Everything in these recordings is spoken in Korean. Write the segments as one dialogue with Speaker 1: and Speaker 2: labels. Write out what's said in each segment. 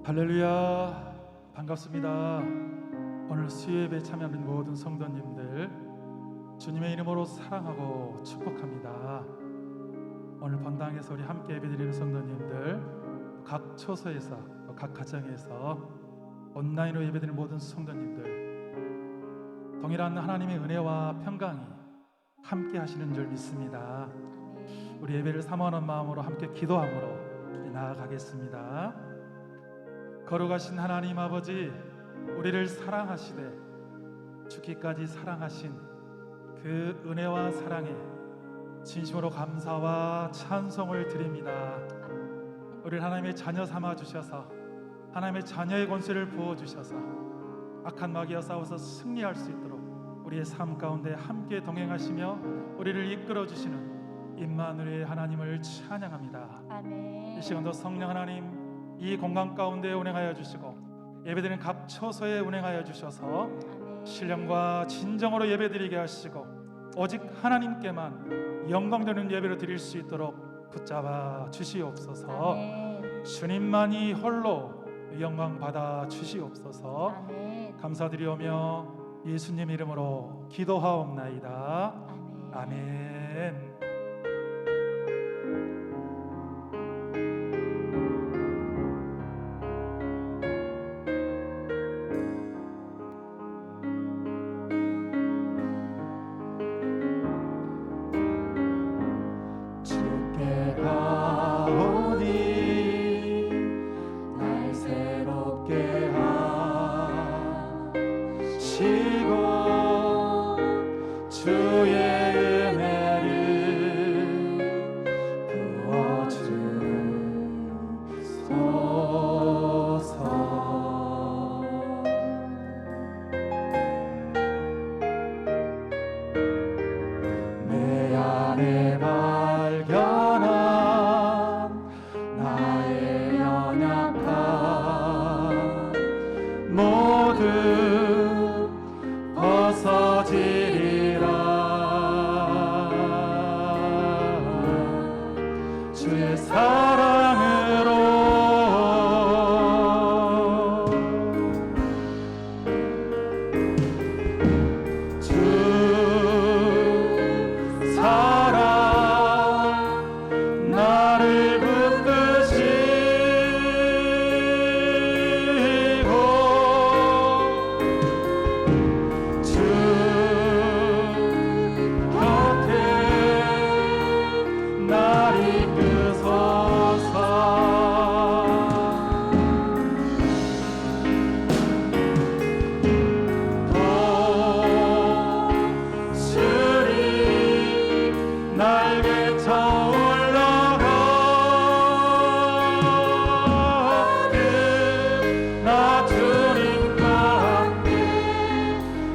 Speaker 1: 할렐루야, 반갑습니다. 오늘 수요예배에 참여하는 모든 성도님들 주님의 이름으로 사랑하고 축복합니다. 오늘 본당에서 우리 함께 예배드리는 성도님들, 각 처소에서 각 가정에서 온라인으로 예배드리는 모든 성도님들, 동일한 하나님의 은혜와 평강이 함께 하시는 줄 믿습니다. 우리 예배를 사모하는 마음으로 함께 기도함으로 나아가겠습니다. 거룩하신 하나님 아버지, 우리를 사랑하시되 죽기까지 사랑하신 그 은혜와 사랑에 진심으로 감사와 찬송을 드립니다. 우리를 하나님의 자녀 삼아 주셔서 하나님의 자녀의 권세를 부어 주셔서 악한 마귀와 싸워서 승리할 수 있도록 우리의 삶 가운데 함께 동행하시며 우리를 이끌어 주시는 임마누엘의 하나님을 찬양합니다.
Speaker 2: 아멘.
Speaker 1: 이 시간도 성령 하나님 이 공간 가운데 운행하여 주시고 예배드리는 각 처소에 운행하여 주셔서
Speaker 2: 아멘.
Speaker 1: 신령과 진정으로 예배드리게 하시고 오직 하나님께만 영광되는 예배를 드릴 수 있도록 붙잡아 주시옵소서.
Speaker 2: 아멘.
Speaker 1: 주님만이 홀로 영광 받아 주시옵소서.
Speaker 2: 아멘.
Speaker 1: 감사드리오며 예수님 이름으로 기도하옵나이다.
Speaker 2: 아멘.
Speaker 1: 아멘. 주의 사랑으로 주 사랑 나를 붙드시고 주 곁에 날 이끄소서. 도술이 날개쳐 올라가듯 나 주님과 함께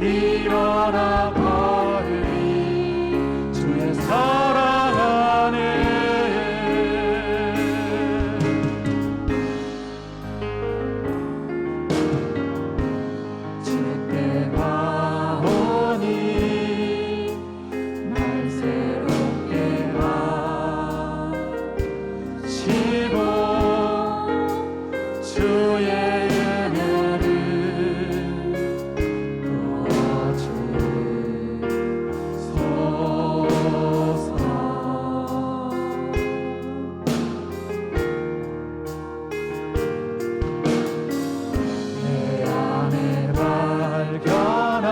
Speaker 1: 일어나 버리리. 주의 사랑 안에 주께가 오니 날 새롭게 하시고 주의 은혜를 부어주소서. 내 안에 발견한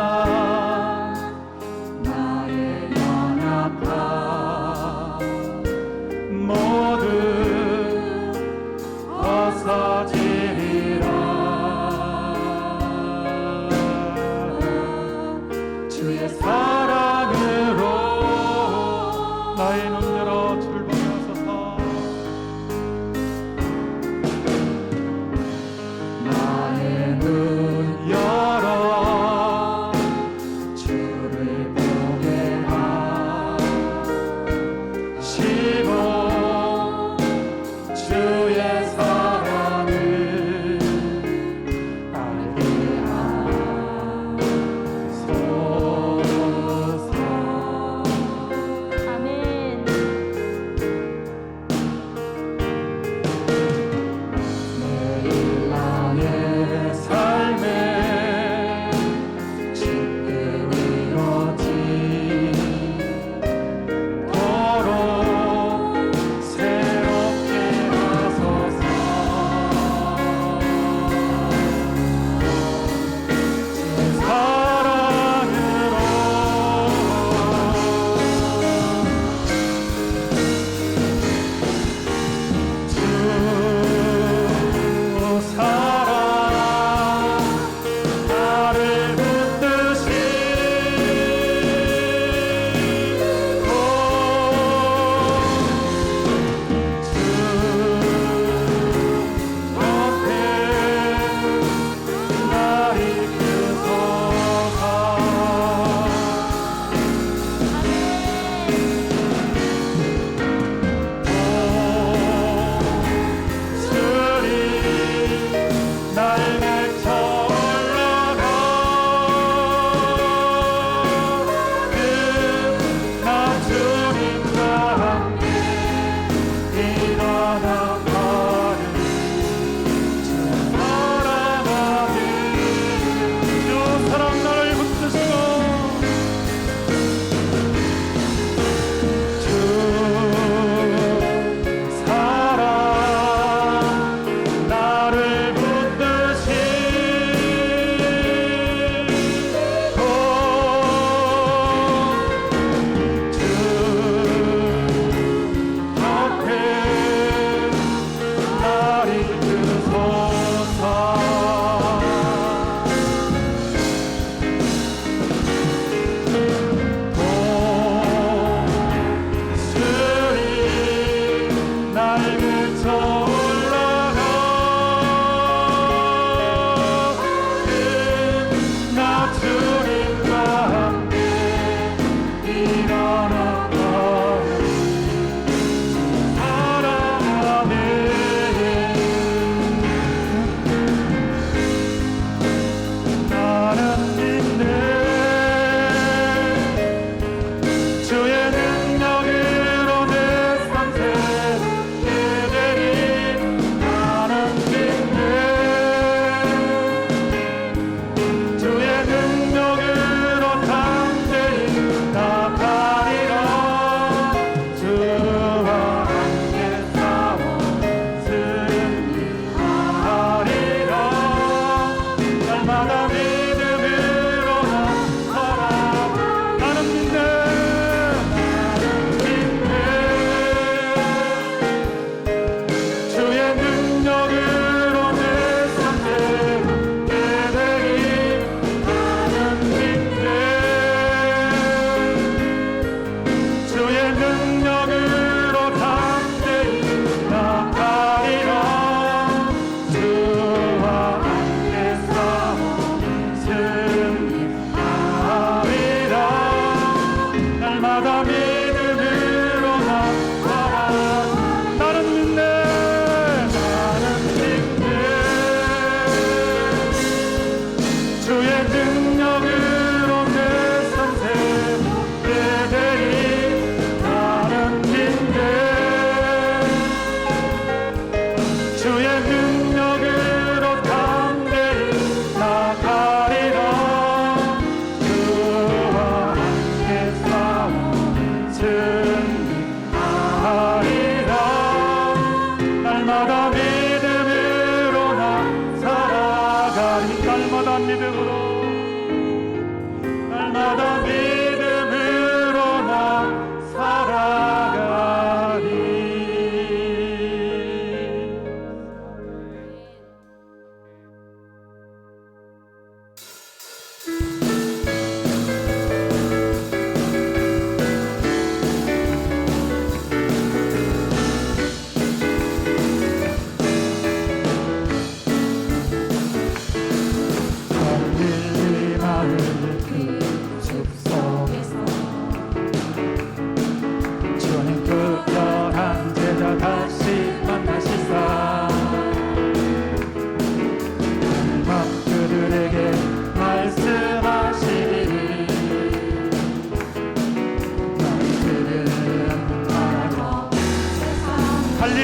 Speaker 1: 나의 연약함 모두 없어지리라. 주의 사랑으로 나의 눈 열어 주를 보게 하소서. 나의 눈 열어 주를 보게 하시고 주의 사랑을 알게 하소서.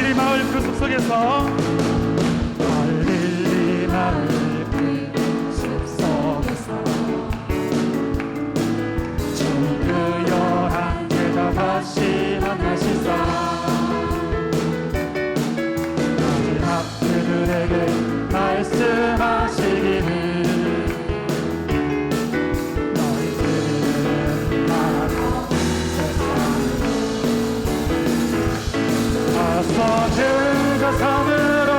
Speaker 1: 갈릴리 마을 그 숲속에서
Speaker 2: 갈릴리 마을 그 숲속에서 주 그 열한 제자 다시 만나시사 마지막 그들에게 말씀하시기를 너희들은 나가서 가서 제자 삼으러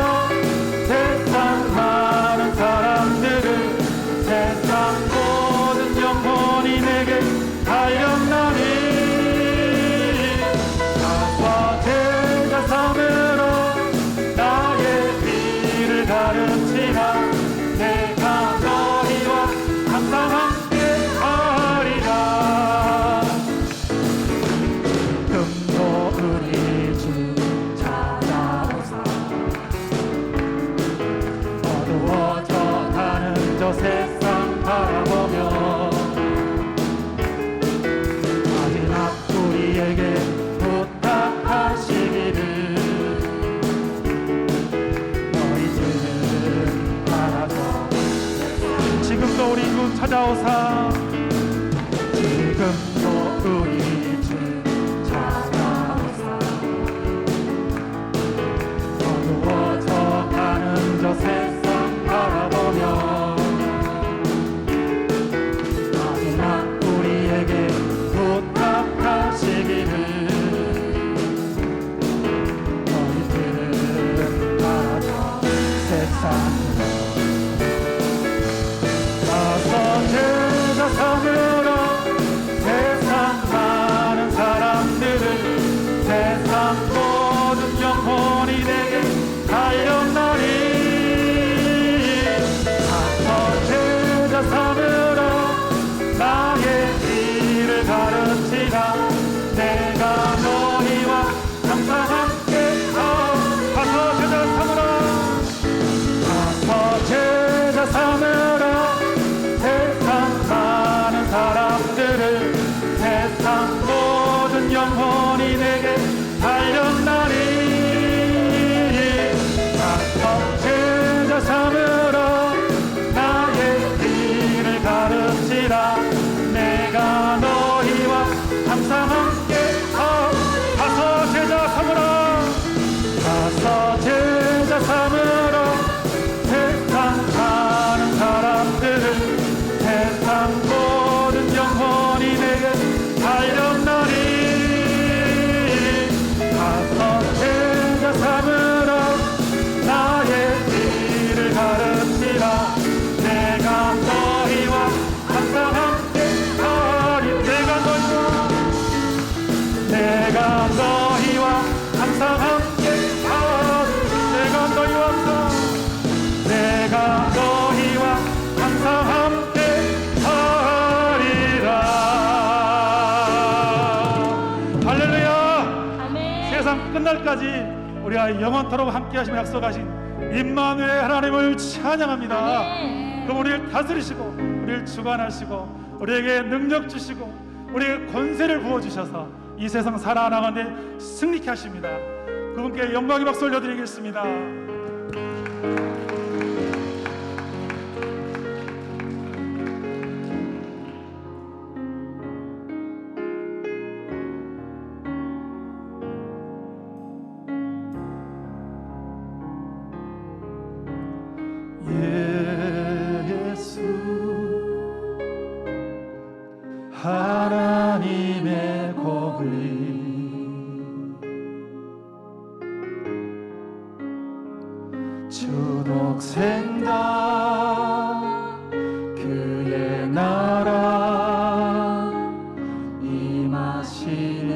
Speaker 2: 세상 많은 사람들을 세상 모든 영혼이 내게 달렸나니 가서 제자 삼으러 나의 길을 가르치라 내가 너희와 항상 함께 하리라 금도 우리 주 찾아오사 어두워져 가는 저 세상 바라보며 마지막 우리에게 부탁하시기를 너희들은 알아서
Speaker 1: 지금도 우리 주 찾아오사
Speaker 2: 지금도 우리 주 찾아오사 어두워져 가는 저 세상 바라보며 마지막 우리에게 부탁하시기를 너희들은 알아서 세상 가서 제자 삼으러 세상 많은 사람들을 세상 모든 영혼이 내게 달렸나니 가서 제자 삼으러 나의 길을 가르치라 내가 너희와 항상 함께 가서 제자 삼으러 가서 제자 삼으러 세상 많은 사람들을 세상 모든 영혼이 내게 달렸나니 가서 제자 삼으러 나의 길을 가르치라 내가 너희와 항상 함께 가서 제자 삼으러 가서 제자 삼으러 세상 많은 사람들을 세상 모든 영혼이 내게 달렸나니 가서 제자 삼으러 나의 길을 가르치라 내가 너희와 항상 함께 하리 내가 너희와 항상 함께 하리 내가 너희와 항상 함께 하리라 할렐루야
Speaker 3: 아멘.
Speaker 1: 세상 끝날까지 우리가 영원토록 함께 하시며 약속하신 임마누엘 하나님을 찬양합니다.
Speaker 3: 아멘.
Speaker 1: 그럼 우리를 다스리시고 우리를 주관하시고 우리에게 능력 주시고 우리에게 권세를 부어주셔서 이 세상 살아나가는데 승리케 하십니다. 그분께 영광의 박수 올려드리겠습니다.
Speaker 2: 예수 하나님의 공의 주 독생자 그의 나라 임하시네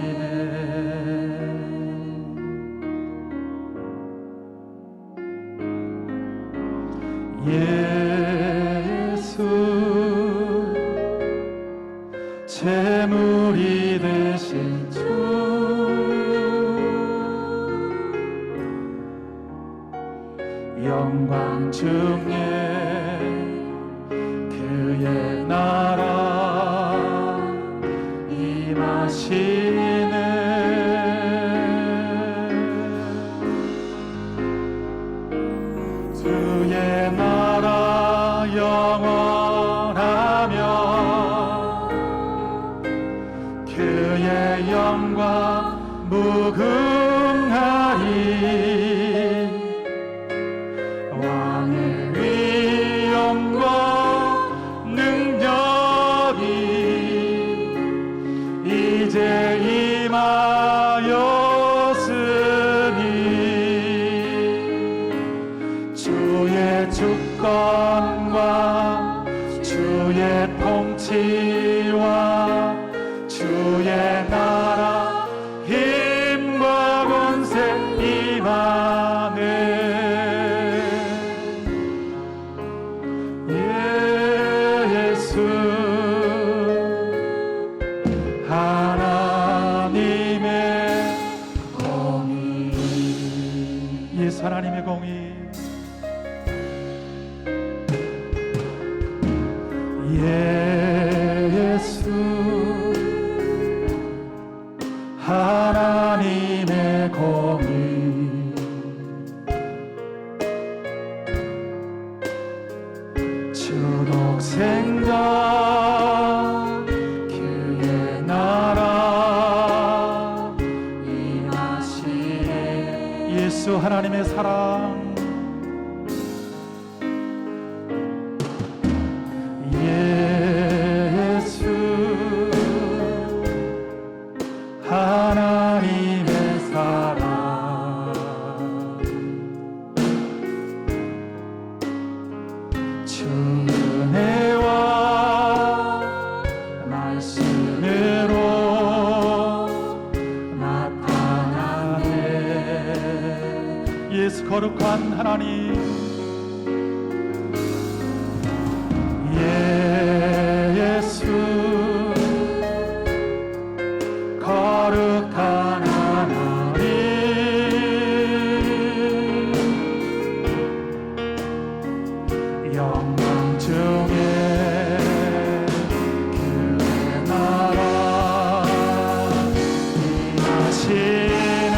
Speaker 2: 예수 재물이 되신 주 영광 중에 그의 나라 임하시네
Speaker 1: 그의 영광 무궁하리 왕의 위엄과 능력이 이제 임하였으니 주의 주권과 주의 통치와 주의 나라 힘과 권세 임하네 예수 하나님의 공의 예수 하나님의 공의 예수 하나님의 공의 주독 생자 그의 나라 임하시네 예수 하나님의 사랑 예수 하나님의 사랑 주 은혜와 말씀으로 나타나네 예수 거룩한 하나님 예수 거룩한 하나님 영광 중에 그의 나라 임하시네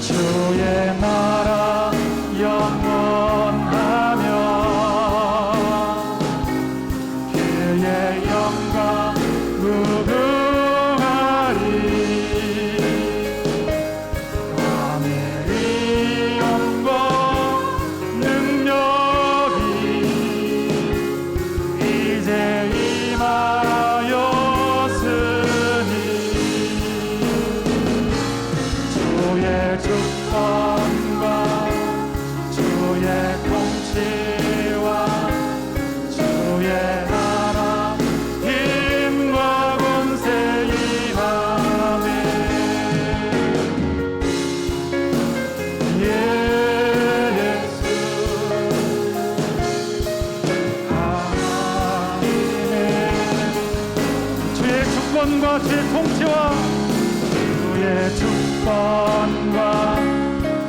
Speaker 1: 주의 나라 영원하며 그의 영광 무궁하리 왕의 위엄과 능력이 이제 임하였으니 주의 주권과 주의 통치와 주의 나라 힘과 권세 임하네 예수 하나님의 주의 주권과 주의 통치와 주의 주권과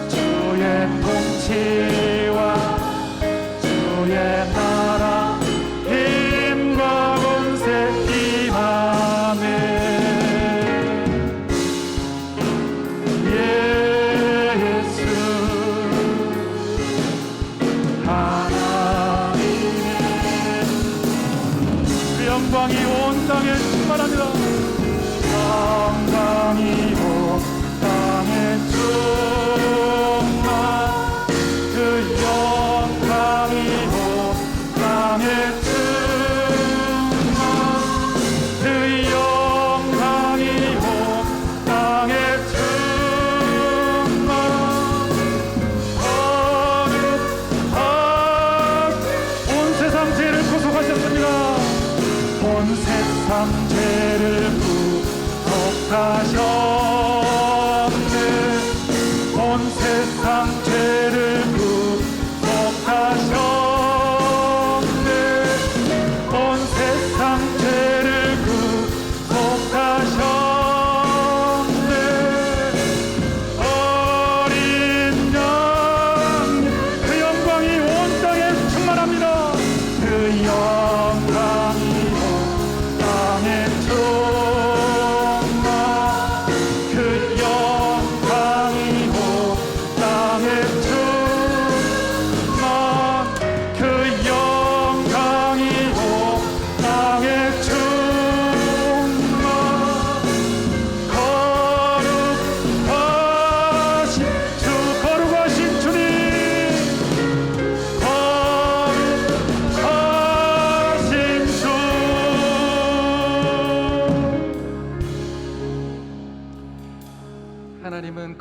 Speaker 1: 주의 통치와 주의 나라 힘과 권세 임하네 예수 하나님의 그 영광이 온 땅에 충만합니다 영광이 온 땅에 충만 그 영광이 온 땅에 충만 그 영광이 온 땅에 충만 온 세상 죄를 구속하셨습니다 온 세상 죄를 구속하셨네 온 세상 죄를 구속하셨네 온 세상 죄를 구속하셨네 어린 양 그 영광이 온 땅에 충만합니다 그 영광이 온 땅에 충만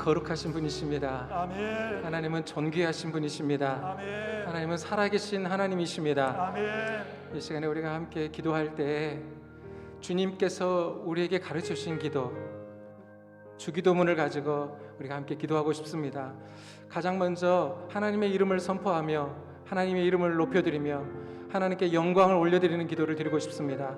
Speaker 3: 거룩하신 분이십니다.
Speaker 1: 아멘.
Speaker 3: 하나님은 존귀하신 분이십니다.
Speaker 1: 아멘.
Speaker 3: 하나님은 살아계신 하나님이십니다.
Speaker 1: 아멘.
Speaker 3: 이 시간에 우리가 함께 기도할 때 주님께서 우리에게 가르쳐 주신 기도, 주기도문을 가지고 우리가 함께 기도하고 싶습니다. 가장 먼저 하나님의 이름을 선포하며 하나님의 이름을 높여드리며 하나님께 영광을 올려드리는 기도를 드리고 싶습니다.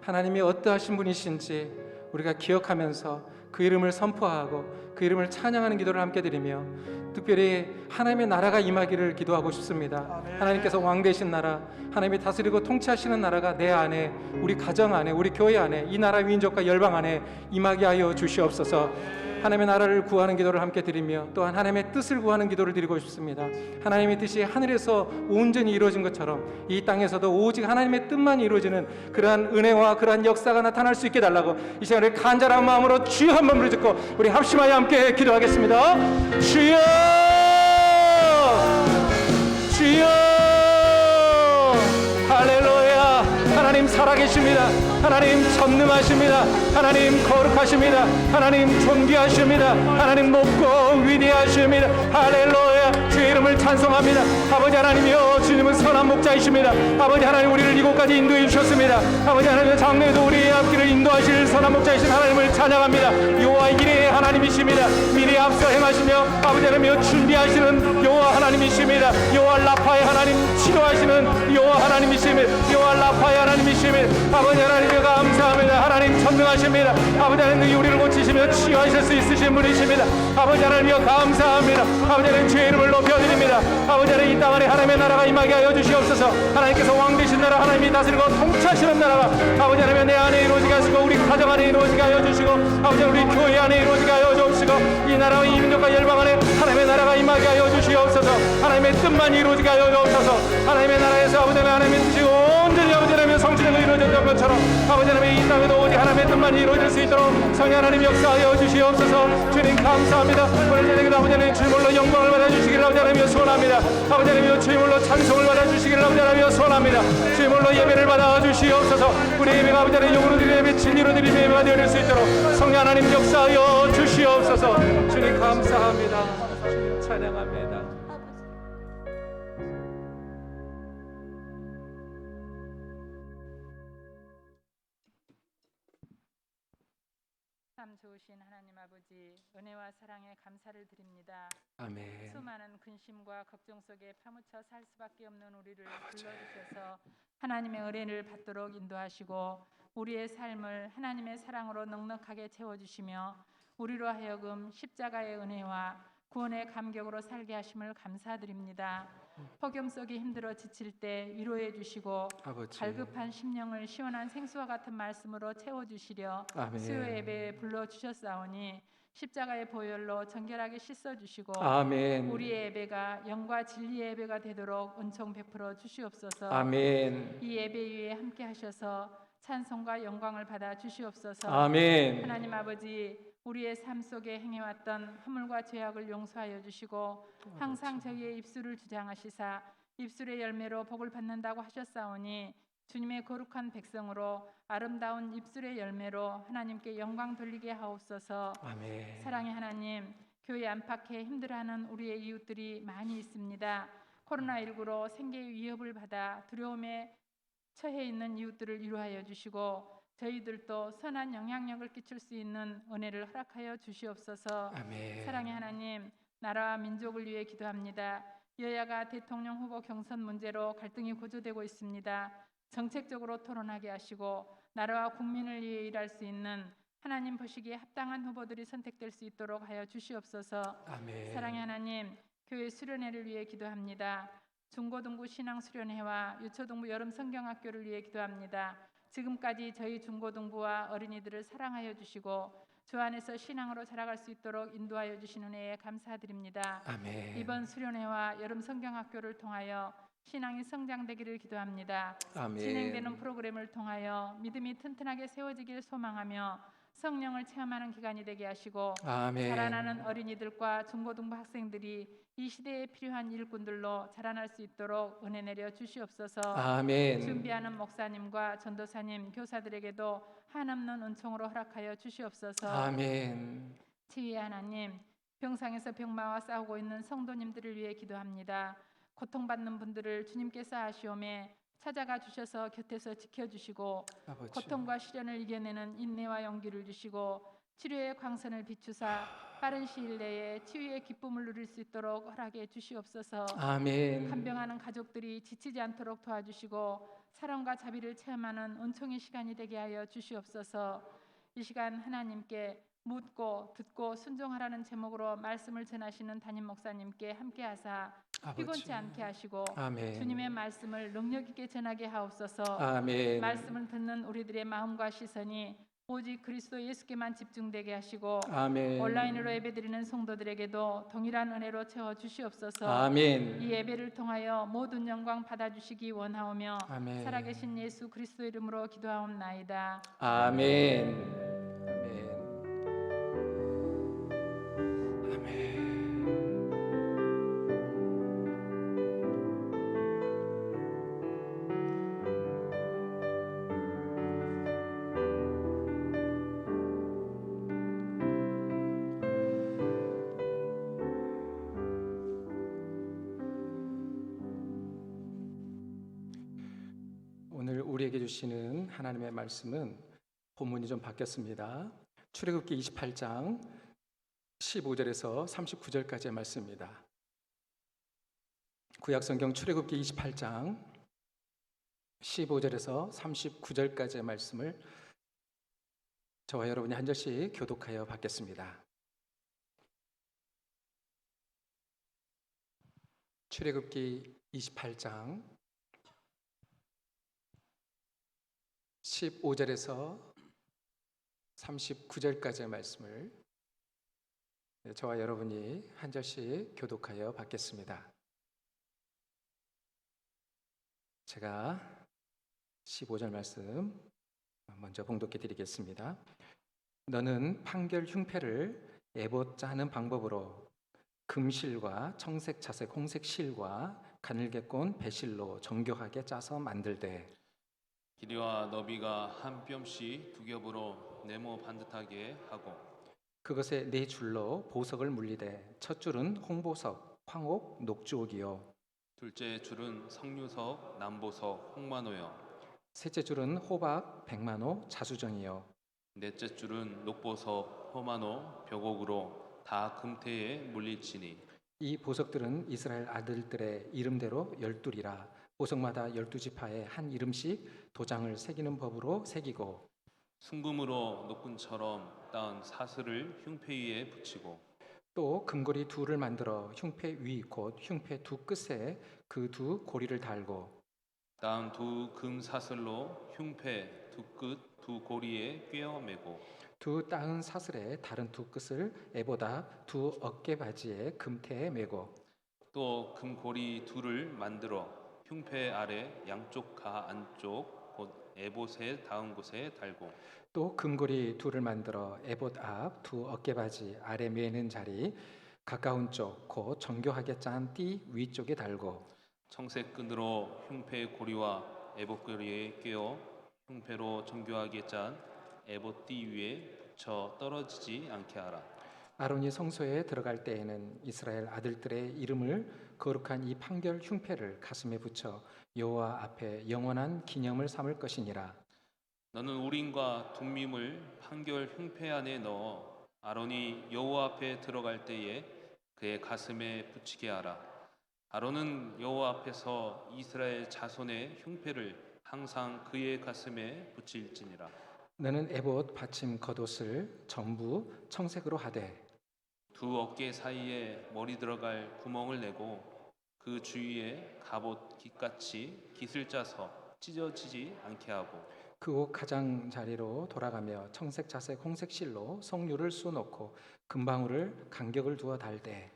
Speaker 3: 하나님이 어떠하신 분이신지 우리가 기억하면서 그 이름을 선포하고 그 이름을 찬양하는 기도를 함께 드리며 특별히 하나님의 나라가 임하기를 기도하고 싶습니다.
Speaker 1: 아멘.
Speaker 3: 하나님께서 왕 되신 나라, 하나님이 다스리고 통치하시는 나라가 내 안에, 우리 가정 안에, 우리 교회 안에, 이 나라 민족과 열방 안에 임하게 하여 주시옵소서. 하나님의 나라를 구하는 기도를 함께 드리며 또한 하나님의 뜻을 구하는 기도를 드리고 싶습니다. 하나님의 뜻이 하늘에서 온전히 이루어진 것처럼 이 땅에서도 오직 하나님의 뜻만 이루어지는 그러한 은혜와 그러한 역사가 나타날 수 있게 달라고 이 시간에 간절한 마음으로 주여 한번 부르짖고 우리 합심하여 함께 기도하겠습니다. 주여, 주여, 할렐루야. 하나님 살아계십니다. 하나님 전능하십니다. 하나님 거룩하십니다. 하나님 존귀하십니다. 하나님 높고 위대하십니다. 할렐루야. 주의 이름을 찬송합니다. 아버지 하나님이여, 주님은 선한 목자이십니다. 아버지 하나님, 우리를 이곳까지 인도해 주셨습니다. 아버지 하나님, 장래에도 우리의 앞길을 인도하실 선한 목자이신 하나님을 찬양합니다. 여호와 이레의 하나님이십니다. 미래에 앞서 행하시며 아버지 하나님이여 준비하시는 여호와 하나님이십니다. 여호와 라파의 하나님, 치료하시는 여호와 하나님이십니다. 여호와 라파의 하나님이십니다. 아버지 하나님이여 감사합니다. 하나님 전능하십니다. 아버지 하나님, 우리를 고치시며 치유하실 수 있으신 분이십니다. 아버지 하나님이여 감사합니다. 아버지 하나님, 주의 이름을 높여드립니다. 아버지 하나님, 이 땅 안에 하나님의 나라가 임하게 하여 주시옵소서. 하나님께서 왕 되신 나라, 하나님이 다스리고 통치하시는 나라가 아버지 하나님 내 안에 이루어지게 하시고 우리 가정 안에 이루어지게 하여 주시고 아버지 우리 교회 안에 이루어지게 하여 주시고 이 나라와 이 민족과 열방 안에 하나님의 나라가 임하게 하여 주시옵소서. 하나님의 뜻만 이루어지게 하여 주옵소서. 하나님의 나라에서 아버지 하나님의 뜻이 온전히 아버지 하나님의 성취되고 이루어졌던 것처럼 아버지 하나님 이 땅에도 오직 하나님의 뜻만 이루어질 수 있도록 성령 하나님 역사하여 주시옵소서. 주님 감사합니다. 오늘 저녁에도 아버지 하나님 주님으로 영광을 받아주시기를 아버지 하나님이여 소원합니다. 아버지 하나님이여 주님으로 찬송을 받아주시기를 아버지 하나님이여 소원합니다. 주님으로 예배를 받아주시옵소서. 우리 예배가 아버지 하나님 영으로 드리는 예배, 진리로 드리는 예배가 되어질 수 있도록 성령 하나님 역사하여 주시옵소서. 주님 감사합니다. 찬양합니다.
Speaker 4: 참 좋으신 하나님 아버지, 은혜와 사랑에 감사를 드립니다.
Speaker 3: 아멘.
Speaker 4: 수많은 근심과 걱정 속에 파묻혀 살 수밖에 없는 우리를 불러주셔서 하나님의 은혜를 받도록 인도하시고 우리의 삶을 하나님의 사랑으로 넉넉하게 채워주시며 우리로 하여금 십자가의 은혜와 구원의 감격으로 살게 하심을 감사드립니다. 폭염 속에 힘들어 지칠 때 위로해 주시고
Speaker 3: 아버지.
Speaker 4: 갈급한 심령을 시원한 생수와 같은 말씀으로 채워주시려
Speaker 3: 아멘.
Speaker 4: 수요 예배에 불러주셨사오니 십자가의 보혈로 정결하게 씻어주시고
Speaker 3: 아멘.
Speaker 4: 우리의 예배가 영과 진리의 예배가 되도록 은총 베풀어 주시옵소서.
Speaker 3: 아멘.
Speaker 4: 이 예배 위에 함께 하셔서 찬송과 영광을 받아 주시옵소서.
Speaker 3: 아멘.
Speaker 4: 하나님 아버지, 우리의 삶 속에 행해왔던 허물과 죄악을 용서하여 주시고 항상 저희의 입술을 주장하시사 입술의 열매로 복을 받는다고 하셨사오니 주님의 거룩한 백성으로 아름다운 입술의 열매로 하나님께 영광 돌리게 하옵소서.
Speaker 3: 아멘.
Speaker 4: 사랑의 하나님, 교회 안팎에 힘들어하는 우리의 이웃들이 많이 있습니다. 코로나19로 생계의 위협을 받아 두려움에 처해 있는 이웃들을 위로하여 주시고 저희들도 선한 영향력을 끼칠 수 있는 은혜를 허락하여 주시옵소서.
Speaker 3: 아멘.
Speaker 4: 사랑의 하나님, 나라와 민족을 위해 기도합니다. 여야가 대통령 후보 경선 문제로 갈등이 고조되고 있습니다. 정책적으로 토론하게 하시고 나라와 국민을 위해 일할 수 있는 하나님 보시기에 합당한 후보들이 선택될 수 있도록 하여 주시옵소서.
Speaker 3: 아멘.
Speaker 4: 사랑의 하나님, 교회 수련회를 위해 기도합니다. 중고등부 신앙 수련회와 유초등부 여름 성경학교를 위해 기도합니다. 지금까지 저희 중고등부와 어린이들을 사랑하여 주시고 주 안에서 신앙으로 자라갈 수 있도록 인도하여 주시는 은혜에 감사드립니다.
Speaker 3: 아멘.
Speaker 4: 이번 수련회와 여름 성경학교를 통하여 신앙이 성장되기를 기도합니다.
Speaker 3: 아멘.
Speaker 4: 진행되는 프로그램을 통하여 믿음이 튼튼하게 세워지길 소망하며 성령을 체험하는 기간이 되게 하시고
Speaker 3: 아멘.
Speaker 4: 자라나는 어린이들과 중고등부 학생들이 이 시대에 필요한 일꾼들로 자라날 수 있도록 은혜 내려 주시옵소서.
Speaker 3: 아멘.
Speaker 4: 준비하는 목사님과 전도사님, 교사들에게도 한없는 은총으로 허락하여 주시옵소서.
Speaker 3: 아멘.
Speaker 4: 지휘의 하나님, 병상에서 병마와 싸우고 있는 성도님들을 위해 기도합니다. 고통받는 분들을 주님께서 아시오매 찾아가 주셔서 곁에서 지켜주시고
Speaker 3: 아버지.
Speaker 4: 고통과 시련을 이겨내는 인내와 용기를 주시고 치료의 광선을 비추사 빠른 시일 내에 치유의 기쁨을 누릴 수 있도록 허락해 주시옵소서.
Speaker 3: 아멘.
Speaker 4: 간병하는 가족들이 지치지 않도록 도와주시고 사랑과 자비를 체험하는 은총의 시간이 되게 하여 주시옵소서. 이 시간 하나님께 묻고 듣고 순종하라는 제목으로 말씀을 전하시는 담임 목사님께 함께하사
Speaker 3: 아버지.
Speaker 4: 피곤치 않게 하시고
Speaker 3: 아멘.
Speaker 4: 주님의 말씀을 능력 있게 전하게 하옵소서.
Speaker 3: 아멘.
Speaker 4: 말씀을 듣는 우리들의 마음과 시선이 오직 그리스도 예수께만 집중되게 하시고
Speaker 3: 아멘.
Speaker 4: 온라인으로 예배드리는 성도들에게도 동일한 은혜로 채워 주시옵소서.
Speaker 3: 아멘.
Speaker 4: 이 예배를 통하여 모든 영광 받아주시기 원하오며
Speaker 3: 아멘.
Speaker 4: 살아계신 예수 그리스도 이름으로 기도하옵나이다.
Speaker 3: 아멘. 아멘. 아멘. 오늘 우리에게 주시는 하나님의 말씀은 본문이 좀 바뀌었습니다. 출애굽기 28장 15절에서 39절까지의 말씀입니다. 구약성경 출애굽기 28장 15절에서 39절까지의 말씀을 저와 여러분이 한 절씩 교독하여 받겠습니다. 출애굽기 28장 15절에서 39절까지의 말씀을 저와 여러분이 한 절씩 교독하여 받겠습니다. 제가 15절 말씀 먼저 봉독해 드리겠습니다. 너는 판결 흉패를 에봇 짜는 방법으로 금실과 청색, 자색, 홍색 실과 가늘게 꼰 배실로 정교하게 짜서 만들되
Speaker 5: 길이와 너비가 한 뼘씩 두 겹으로 네모 반듯하게 하고
Speaker 3: 그것에 네 줄로 보석을 물리되 첫 줄은 홍보석, 황옥, 녹주옥이요
Speaker 5: 둘째 줄은 석류석, 남보석, 홍만호요
Speaker 3: 셋째 줄은 호박, 백만호, 자수정이요
Speaker 5: 넷째 줄은 녹보석, 호만호, 벽옥으로 다 금태에 물리치니
Speaker 3: 이 보석들은 이스라엘 아들들의 이름대로 12이라 보석마다 12지파에 한 이름씩 도장을 새기는 법으로 새기고
Speaker 5: 순금으로 녹군처럼 따은 사슬을 흉패 위에 붙이고
Speaker 3: 또 금고리 둘을 만들어 흉패 위 곧 흉패 두 끝에 그 두 고리를 달고
Speaker 5: 따은 두 금 사슬로 흉패 두 끝 두 고리에 꿰어 매고
Speaker 3: 두 따은 사슬의 다른 두 끝을 에보다 두 어깨바지에 금태에 매고
Speaker 5: 또 금고리 둘을 만들어 흉패 아래 양쪽 가 안쪽 곧 에봇에 닿은 곳에 달고
Speaker 3: 또 금고리 둘을 만들어 에봇 앞 두 어깨바지 아래 매는 자리 가까운 쪽 곧 정교하게 짠 띠 위쪽에 달고
Speaker 5: 청색 끈으로 흉패 고리와 에봇 고리에 꿰어 흉패로 정교하게 짠 에봇 띠 위에 붙여 떨어지지 않게 하라.
Speaker 3: 아론이 성소에 들어갈 때에는 이스라엘 아들들의 이름을 거룩한 이 판결 흉패를 가슴에 붙여 여호와 앞에 영원한 기념을 삼을 것이니라.
Speaker 5: 너는 우림과 둠밈을 판결 흉패 안에 넣어 아론이 여호와 앞에 들어갈 때에 그의 가슴에 붙이게 하라. 아론은 여호와 앞에서 이스라엘 자손의 흉패를 항상 그의 가슴에 붙일지니라.
Speaker 3: 너는 에봇 받침 겉옷을 전부 청색으로 하되
Speaker 5: 두 어깨 사이에 머리 들어갈 구멍을 내고 그 주위에 갑옷 깃같이 깃을 짜서 찢어지지 않게 하고
Speaker 3: 그 옷 가장자리로 돌아가며 청색, 자색, 홍색 실로 석류를 쏘놓고 금방울을 간격을 두어 달되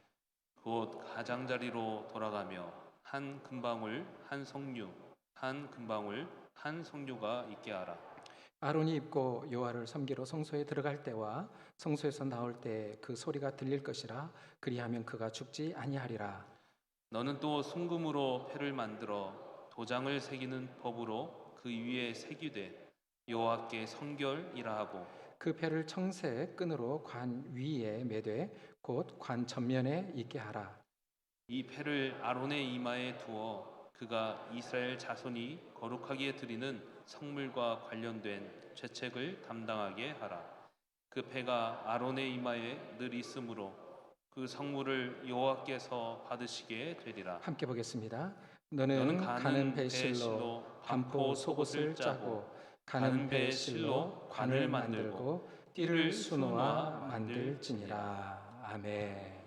Speaker 5: 곧 가장자리로 돌아가며 한 금방울 한 석류 한 금방울 한 석류가 있게 하라.
Speaker 3: 아론이 입고 여호와를 섬기러 성소에 들어갈 때와 성소에서 나올 때 그 소리가 들릴 것이라 그리하면 그가 죽지 아니하리라.
Speaker 5: 너는 또 순금으로 패를 만들어 도장을 새기는 법으로 그 위에 새기되 여호와께 성결이라 하고
Speaker 3: 그 배를 청색 끈으로 관 위에 매되 곧 관 전면에 있게 하라.
Speaker 5: 이 패를 아론의 이마에 두어 그가 이스라엘 자손이 거룩하게 드리는 성물과 관련된 죄책을 담당하게 하라. 그 패가 아론의 이마에 늘 있으므로 그 성물을 여호와께서 받으시게 되리라.
Speaker 3: 함께 보겠습니다. 너는 가는 배 실로 반포 속옷을 짜고 가는 배 실로 관을 만들고 띠를 수놓아 만들지니라. 아멘.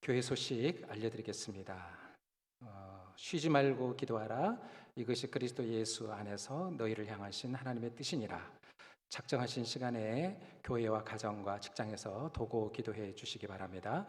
Speaker 3: 교회 소식 알려드리겠습니다. 쉬지 말고 기도하라. 이것이 그리스도 예수 안에서 너희를 향하신 하나님의 뜻이니라. 작정하신 시간에 교회와 가정과 직장에서 도고 기도해 주시기 바랍니다.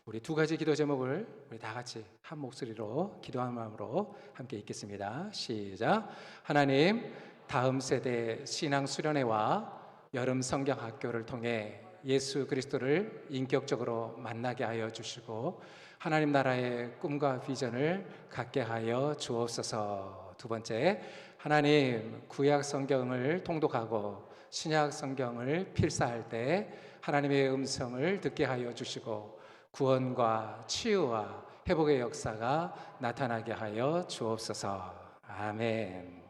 Speaker 3: 우리 두 가지 기도 제목을 우리 다 같이 한 목소리로 기도하는 마음으로 함께 읽겠습니다. 시작. 하나님, 다음 세대 신앙 수련회와 여름 성경 학교를 통해 예수 그리스도를 인격적으로 만나게 하여 주시고 하나님 나라의 꿈과 비전을 갖게 하여 주옵소서. 두 번째, 하나님 구약 성경을 통독하고 신약 성경을 필사할 때 하나님의 음성을 듣게 하여 주시고 구원과 치유와 회복의 역사가 나타나게 하여 주옵소서. 아멘.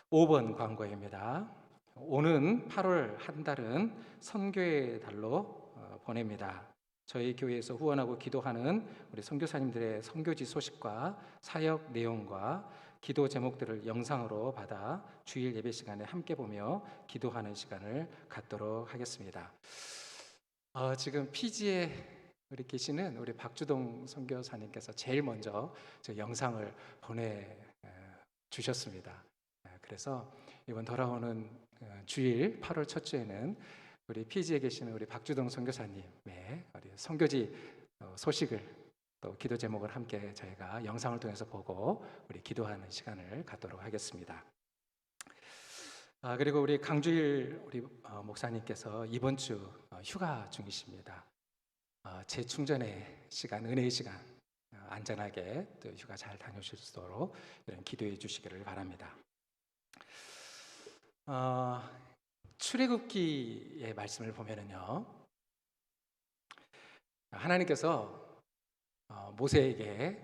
Speaker 3: 5번 광고입니다. 오는 8월 한 달은 선교의 달로 보냅니다. 저희 교회에서 후원하고 기도하는 우리 선교사님들의 선교지 소식과 사역 내용과 기도 제목들을 영상으로 받아 주일 예배 시간에 함께 보며 기도하는 시간을 갖도록 하겠습니다. 지금 피지에 우리 계시는 우리 박주동 선교사님께서 제일 먼저 저 영상을 보내 주셨습니다. 그래서 이번 돌아오는 주일 8월 첫 주에는 우리 피지에 계시는 우리 박주동 선교사님의 우리 선교지 소식을 또 기도 제목을 함께 저희가 영상을 통해서 보고 우리 기도하는 시간을 갖도록 하겠습니다. 그리고 우리 강주일 우리 목사님께서 이번 주 휴가 중이십니다. 재충전의 시간, 은혜의 시간 안전하게 또 휴가 잘 다녀오실 수 있도록 이런 기도해 주시기를 바랍니다. 출애굽기의 말씀을 보면은요, 하나님께서 모세에게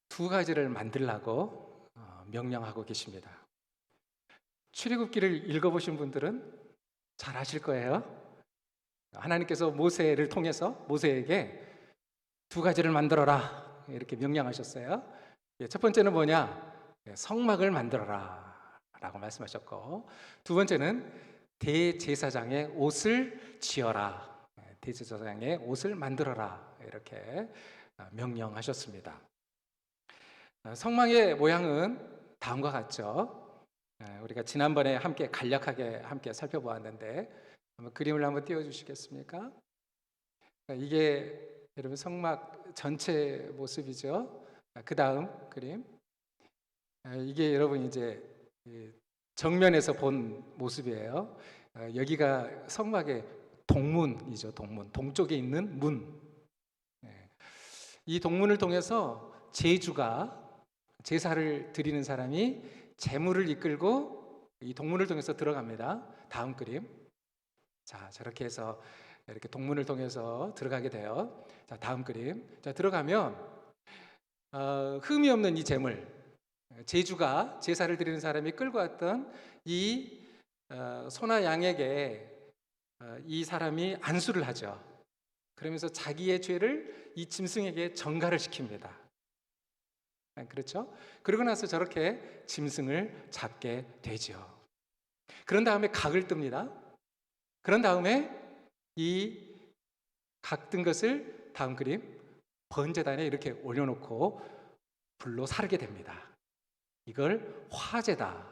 Speaker 3: 두 가지를 만들라고 명령하고 계십니다. 출애굽기를 읽어보신 분들은 잘 아실 거예요. 하나님께서 모세를 통해서 모세에게 두 가지를 만들어라 이렇게 명령하셨어요. 첫 번째는 뭐냐? 성막을 만들어라 라고 말씀하셨고, 두 번째는 대제사장의 옷을 지어라, 대제사장의 옷을 만들어라 이렇게 명령하셨습니다. 성막의 모양은 다음과 같죠. 우리가 지난번에 함께 간략하게 함께 살펴보았는데 그림을 한번 띄워주시겠습니까? 이게 여러분 성막 전체 모습이죠. 그 다음 그림, 이게 여러분 이제 정면에서 본 모습이에요. 여기가 성막의 동문이죠. 동문, 동쪽에 있는 문. 이 동문을 통해서 제주가 제사를 드리는 사람이 제물을 이끌고 이 동문을 통해서 들어갑니다. 다음 그림. 자, 저렇게 해서 이렇게 동문을 통해서 들어가게 돼요. 자, 다음 그림. 자, 들어가면 흠이 없는 이 제물, 제주가 제사를 드리는 사람이 끌고 왔던 이 소나 양에게 이 사람이 안수를 하죠. 그러면서 자기의 죄를 이 짐승에게 전가를 시킵니다. 그렇죠? 그러고 나서 저렇게 짐승을 잡게 되죠. 그런 다음에 각을 뜹니다. 그런 다음에 이 각 뜬 것을 다음 그림 번제단에 이렇게 올려놓고 불로 사르게 됩니다. 이걸 화제다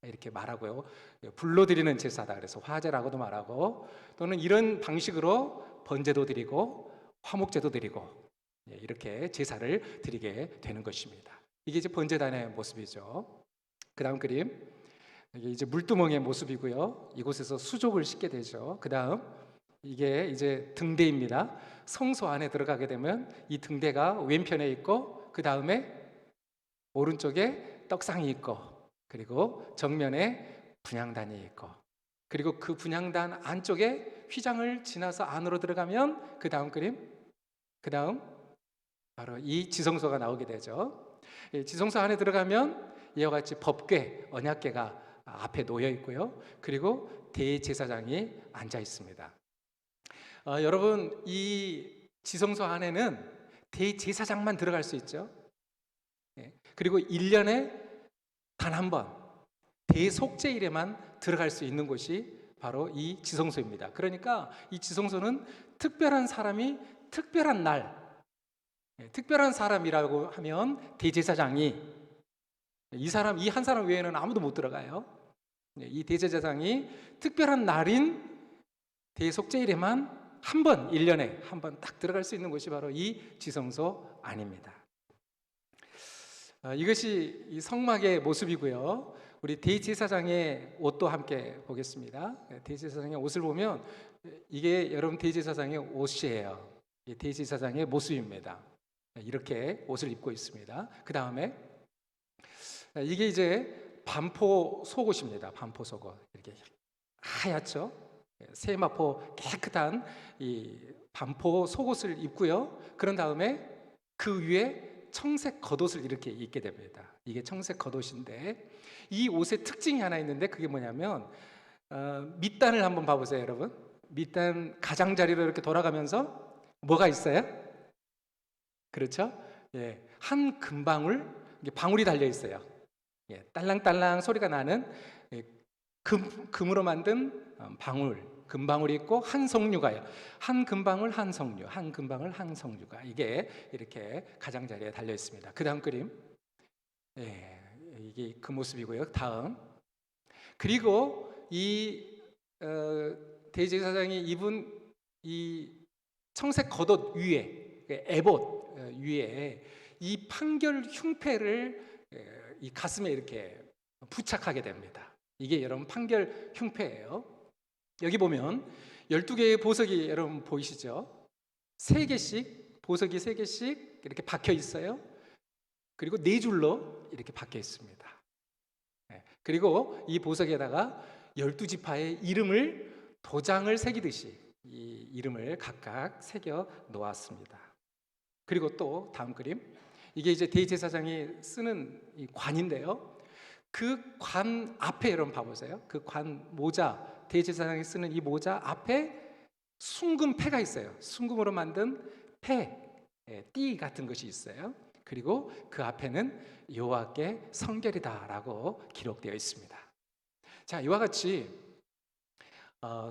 Speaker 3: 이렇게 말하고요. 불로 드리는 제사다 그래서 화제라고도 말하고, 또는 이런 방식으로 번제도 드리고 화목제도 드리고 이렇게 제사를 드리게 되는 것입니다. 이게 이제 번제단의 모습이죠. 그 다음 그림, 이게 이제 물두멍의 모습이고요. 이곳에서 수족을 씻게 되죠. 그 다음 이게 이제 등대입니다. 성소 안에 들어가게 되면 이 등대가 왼편에 있고 그 다음에 오른쪽에 떡상이 있고 그리고 정면에 분향단이 있고 그리고 그 분향단 안쪽에 휘장을 지나서 안으로 들어가면 그 다음 그림, 그 다음 바로 이 지성소가 나오게 되죠. 이 지성소 안에 들어가면 이와 같이 법궤, 언약궤가 앞에 놓여 있고요. 그리고 대제사장이 앉아 있습니다. 여러분, 이 지성소 안에는 대제사장만 들어갈 수 있죠. 그리고 1년에 단 한 번 대속죄일에만 들어갈 수 있는 곳이 바로 이 지성소입니다. 그러니까 이 지성소는 특별한 사람이 특별한 날, 특별한 사람이라고 하면 대제사장이, 이 한 사람 외에는 아무도 못 들어가요. 이 대제사장이 특별한 날인 대속죄일에만 한 번, 1년에 한 번 딱 들어갈 수 있는 곳이 바로 이 지성소 안입니다. 이것이 이 성막의 모습이고요. 우리 대제사장의 옷도 함께 보겠습니다. 대제사장의 옷을 보면 이게 여러분 대제사장의 옷이에요. 이 대제사장의 모습입니다. 이렇게 옷을 입고 있습니다. 그 다음에 이게 이제 반포 속옷입니다. 반포 속옷, 이렇게 하얗죠. 세마포 깨끗한 이 반포 속옷을 입고요. 그런 다음에 그 위에 청색 겉옷을 이렇게 입게 됩니다. 이게 청색 겉옷인데 이 옷의 특징이 하나 있는데 그게 뭐냐면 밑단을 한번 봐보세요, 여러분. 밑단 가장자리로 이렇게 돌아가면서 뭐가 있어요? 그렇죠? 예, 한 금방울, 이게 방울이 달려 있어요. 예, 딸랑딸랑 소리가 나는 금으로 만든 방울, 금방울이 있고 한 석류가요. 한 금방울 한 석류, 한 금방울 한 석류가 이게 이렇게 가장자리에 달려 있습니다. 그 다음 그림, 예, 이게 그 모습이고요. 다음, 그리고 이 대제사장이 입은 이 청색 겉옷 위에, 에봇 위에 이 판결 흉패를 이 가슴에 이렇게 부착하게 됩니다. 이게 여러분 판결 흉패예요. 여기 보면 12개의 보석이 여러분 보이시죠? 3개씩, 보석이 3개씩 이렇게 박혀 있어요. 그리고 4줄로 이렇게 박혀 있습니다. 그리고 이 보석에다가 12지파의 이름을 도장을 새기듯이 이 이름을 각각 새겨 놓았습니다. 그리고 또 다음 그림, 이게 이제 대제사장이 쓰는 이 관인데요. 그 관 앞에 여러분 봐보세요. 그 관 모자, 대제사장이 쓰는 이 모자 앞에 순금패가 있어요. 순금으로 만든 패, 띠 같은 것이 있어요. 그리고 그 앞에는 여호와께 성결이다라고 기록되어 있습니다. 자, 이와 같이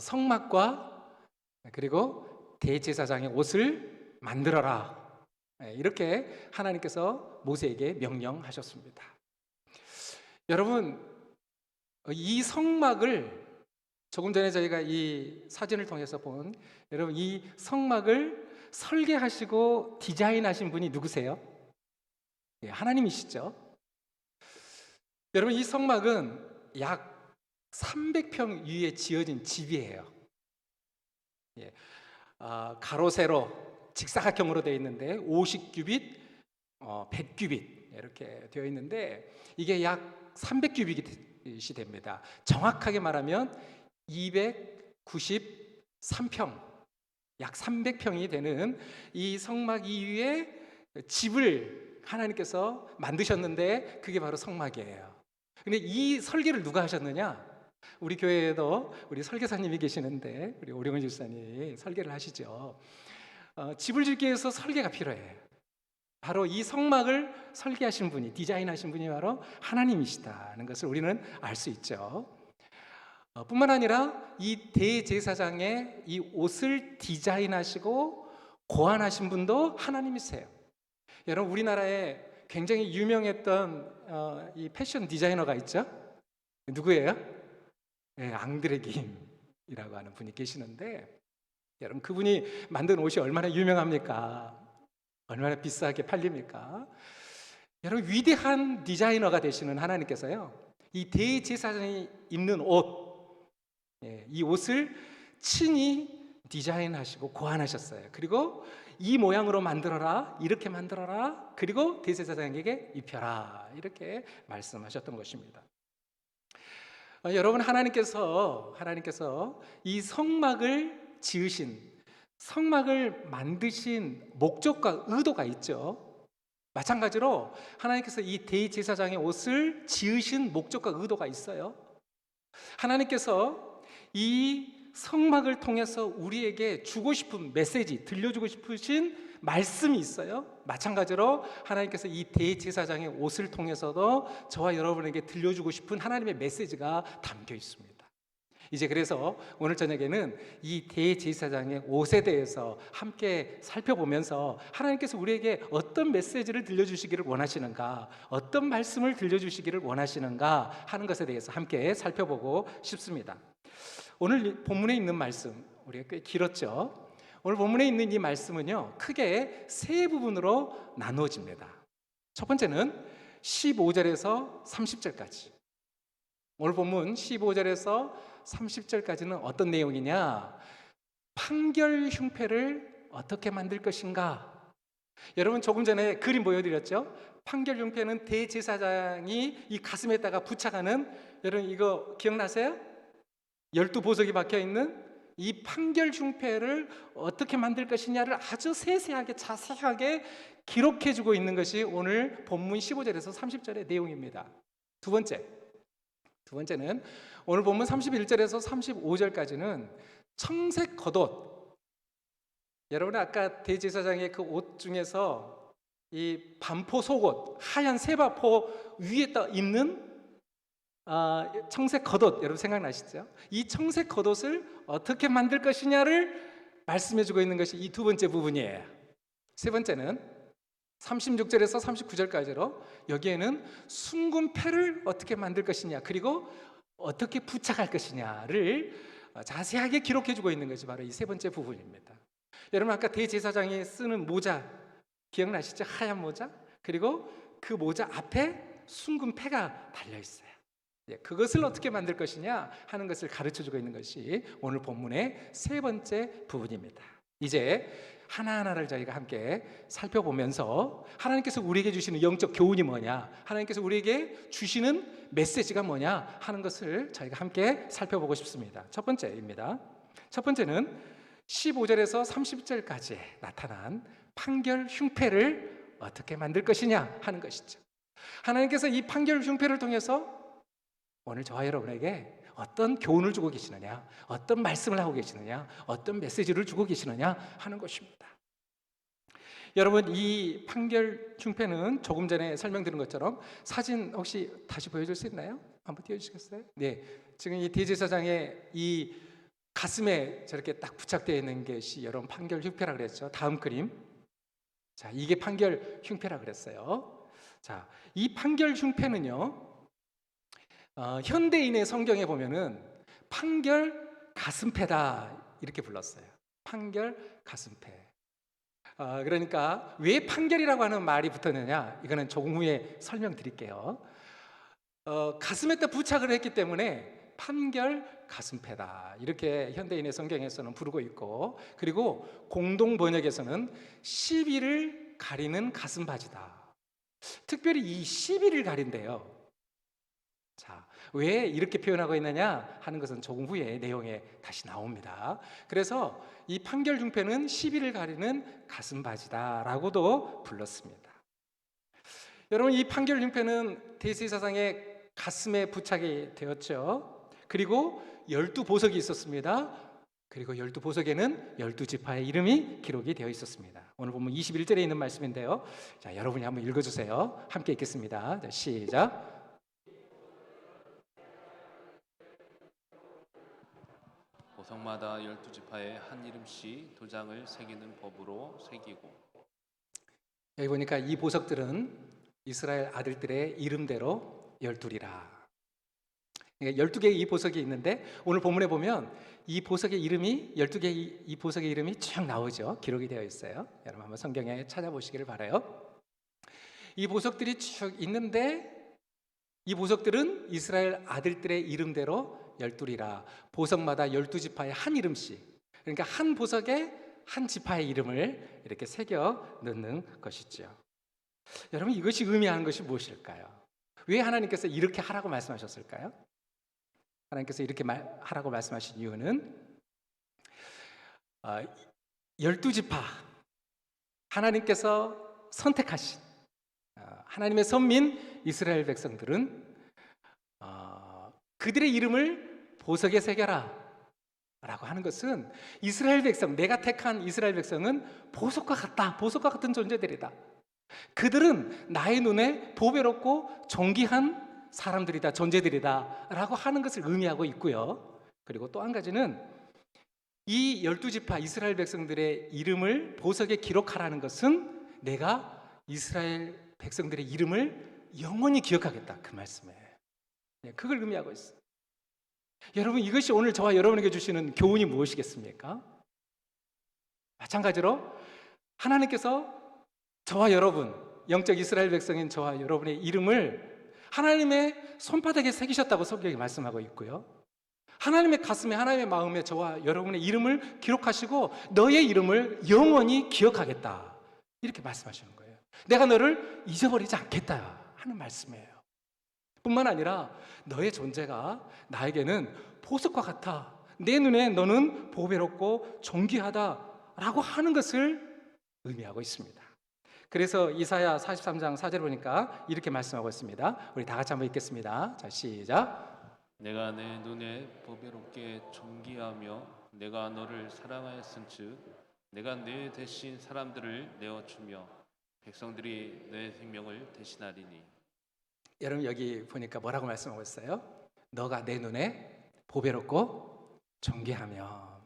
Speaker 3: 성막과 그리고 대제사장의 옷을 만들어라, 이렇게 하나님께서 모세에게 명령하셨습니다. 여러분, 이 성막을 조금 전에 저희가 이 사진을 통해서 본, 여러분 이 성막을 설계하시고 디자인하신 분이 누구세요? 예, 하나님이시죠. 여러분 이 성막은 약 300평 위에 지어진 집이에요. 예, 가로 세로 직사각형으로 되어 있는데 50규빗, 100규빗 이렇게 되어 있는데 이게 약 300규빗이 됩니다. 정확하게 말하면 293평, 약 300평이 되는 이 성막 이위에 집을 하나님께서 만드셨는데 그게 바로 성막이에요. 근데 이 설계를 누가 하셨느냐? 우리 교회에도 우리 설계사님이 계시는데 우리 오령원 집사님이 설계를 하시죠. 집을 짓기 위해서 설계가 필요해요. 바로 이 성막을 설계하신 분이, 디자인하신 분이 바로 하나님이시다는 것을 우리는 알 수 있죠. 뿐만 아니라 이 대제사장의 이 옷을 디자인하시고 고안하신 분도 하나님이세요. 여러분 우리나라에 굉장히 유명했던 이 패션 디자이너가 있죠. 누구예요? 네, 앙드레 김이라고 하는 분이 계시는데 여러분 그분이 만든 옷이 얼마나 유명합니까? 얼마나 비싸게 팔립니까? 여러분 위대한 디자이너가 되시는 하나님께서요 이 대제사장이 입는 옷, 이 옷을 친히 디자인하시고 고안하셨어요. 그리고 이 모양으로 만들어라, 이렇게 만들어라, 그리고 대제사장에게 입혀라, 이렇게 말씀하셨던 것입니다. 여러분, 하나님께서 이 성막을 지으신, 성막을 만드신 목적과 의도가 있죠. 마찬가지로 하나님께서 이 대제사장의 옷을 지으신 목적과 의도가 있어요. 하나님께서 이 성막을 통해서 우리에게 주고 싶은 메시지, 들려주고 싶으신 말씀이 있어요. 마찬가지로 하나님께서 이 대제사장의 옷을 통해서도 저와 여러분에게 들려주고 싶은 하나님의 메시지가 담겨 있습니다. 이제 그래서 오늘 저녁에는 이 대제사장의 옷에 대해서 함께 살펴보면서 하나님께서 우리에게 어떤 메시지를 들려주시기를 원하시는가, 어떤 말씀을 들려주시기를 원하시는가 하는 것에 대해서 함께 살펴보고 싶습니다. 오늘 본문에 있는 말씀, 우리가 꽤 길었죠. 오늘 본문에 있는 이 말씀은요, 크게 세 부분으로 나누어집니다. 첫 번째는 15절에서 30절까지. 오늘 본문 15절에서 30절까지는 어떤 내용이냐? 판결 흉패를 어떻게 만들 것인가? 여러분, 조금 전에 그림 보여드렸죠? 판결 흉패는 대제사장이 이 가슴에다가 부착하는, 여러분 이거 기억나세요? 12보석이 박혀있는 이 판결 흉패를 어떻게 만들 것이냐를 아주 세세하게 자세하게 기록해주고 있는 것이 오늘 본문 15절에서 30절의 내용입니다. 두 번째는 오늘 본문 31절에서 35절까지는 청색 겉옷. 여러분, 아까 대제사장의 그 옷 중에서 이 반포 속옷, 하얀 세바포 위에 입는 청색 겉옷, 여러분 생각나시죠? 이 청색 겉옷을 어떻게 만들 것이냐를 말씀해주고 있는 것이 이 두 번째 부분이에요. 세 번째는 36절에서 39절까지로 여기에는 순금패를 어떻게 만들 것이냐, 그리고 어떻게 부착할 것이냐를 자세하게 기록해주고 있는 것이 바로 이 세 번째 부분입니다. 여러분, 아까 대제사장이 쓰는 모자 기억나시죠? 하얀 모자. 그리고 그 모자 앞에 순금패가 달려있어요. 그것을 어떻게 만들 것이냐 하는 것을 가르쳐주고 있는 것이 오늘 본문의 세 번째 부분입니다. 이제 하나하나를 저희가 함께 살펴보면서 하나님께서 우리에게 주시는 영적 교훈이 뭐냐, 하나님께서 우리에게 주시는 메시지가 뭐냐 하는 것을 저희가 함께 살펴보고 싶습니다. 첫 번째입니다. 첫 번째는 15절에서 30절까지 나타난 판결 흉패를 어떻게 만들 것이냐 하는 것이죠. 하나님께서 이 판결 흉패를 통해서 오늘 저와 여러분에게 어떤 교훈을 주고 계시느냐, 어떤 말씀을 하고 계시느냐, 어떤 메시지를 주고 계시느냐 하는 것입니다. 여러분, 이 판결 흉패는 조금 전에 설명드린 것처럼, 사진 혹시 다시 보여줄 수 있나요? 한번 띄워주시겠어요? 네, 지금 이 대제사장의 이 가슴에 저렇게 딱 부착되어 있는 것이 여러분 판결 흉패라 그랬죠. 다음 그림. 자, 이게 판결 흉패라 그랬어요. 자, 이 판결 흉패는요, 현대인의 성경에 보면은 판결 가슴패다 이렇게 불렀어요. 판결 가슴패. 그러니까 왜 판결이라고 하는 말이 붙었느냐, 이거는 조금 후에 설명드릴게요. 가슴에다 부착을 했기 때문에 판결 가슴패다 이렇게 현대인의 성경에서는 부르고 있고, 그리고 공동 번역에서는 시비를 가리는 가슴 바지다. 특별히 이 시비를 가린대요. 자, 왜 이렇게 표현하고 있느냐 하는 것은 조금 후에 내용에 다시 나옵니다. 그래서 이 판결 흉패는 시비를 가리는 가슴 바지다라고도 불렀습니다. 여러분, 이 판결 흉패는 대제사장의 가슴에 부착이 되었죠. 그리고 12보석이 있었습니다. 그리고 12보석에는 12지파의 이름이 기록이 되어 있었습니다. 오늘 보면 21절에 있는 말씀인데요. 자, 여러분이 한번 읽어주세요. 함께 읽겠습니다. 자, 시작.
Speaker 5: 보석마다 12지파에 한 이름씩 도장을 새기는 법으로 새기고.
Speaker 3: 여기 보니까 이 보석들은 이스라엘 아들들의 이름대로 12이라. 12개의 이 보석이 있는데 오늘 본문에 보면 이 보석의 이름이 12개의 이 보석의 이름이 쭉 나오죠. 기록이 되어 있어요. 여러분 한번 성경에 찾아보시기를 바라요. 이 보석들이 쭉 있는데 이 보석들은 이스라엘 아들들의 이름대로 12이라. 보석마다 12지파에 한 이름씩, 그러니까 한 보석에 한 지파의 이름을 이렇게 새겨 넣는 것이죠. 여러분, 이것이 의미하는 것이 무엇일까요? 왜 하나님께서 이렇게 하라고 말씀하셨을까요? 하나님께서 이렇게 하라고 말씀하신 이유는 12지파 하나님께서 선택하신 하나님의 선민 이스라엘 백성들은 그들의 이름을 보석에 새겨라 라고 하는 것은 이스라엘 백성, 내가 택한 이스라엘 백성은 보석과 같다, 보석과 같은 존재들이다. 그들은 나의 눈에 보배롭고 존귀한 사람들이다, 존재들이다 라고 하는 것을 의미하고 있고요. 그리고 또 한 가지는 이 12지파 이스라엘 백성들의 이름을 보석에 기록하라는 것은 내가 이스라엘 백성들의 이름을 영원히 기억하겠다, 그 말씀이에요. 그걸 의미하고 있어요. 여러분, 이것이 오늘 저와 여러분에게 주시는 교훈이 무엇이겠습니까? 마찬가지로 하나님께서 저와 여러분, 영적 이스라엘 백성인 저와 여러분의 이름을 하나님의 손바닥에 새기셨다고 성경이 말씀하고 있고요. 하나님의 가슴에, 하나님의 마음에 저와 여러분의 이름을 기록하시고 너의 이름을 영원히 기억하겠다, 이렇게 말씀하시는 거예요. 내가 너를 잊어버리지 않겠다 하는 말씀이에요. 뿐만 아니라 너의 존재가 나에게는 보석과 같아, 내 눈에 너는 보배롭고 존귀하다라고 하는 것을 의미하고 있습니다. 그래서 이사야 43장 4절 보니까 이렇게 말씀하고 있습니다. 우리 다 같이 한번 읽겠습니다. 자, 시작.
Speaker 5: 내가 내 눈에 보배롭게 존귀하며 내가 너를 사랑하였은즉 내가 내 대신 사람들을 내어주며 백성들이 내 생명을 대신하리니.
Speaker 3: 여러분, 여기 보니까 뭐라고 말씀하고 있어요? 너가 내 눈에 보배롭고 존귀하며.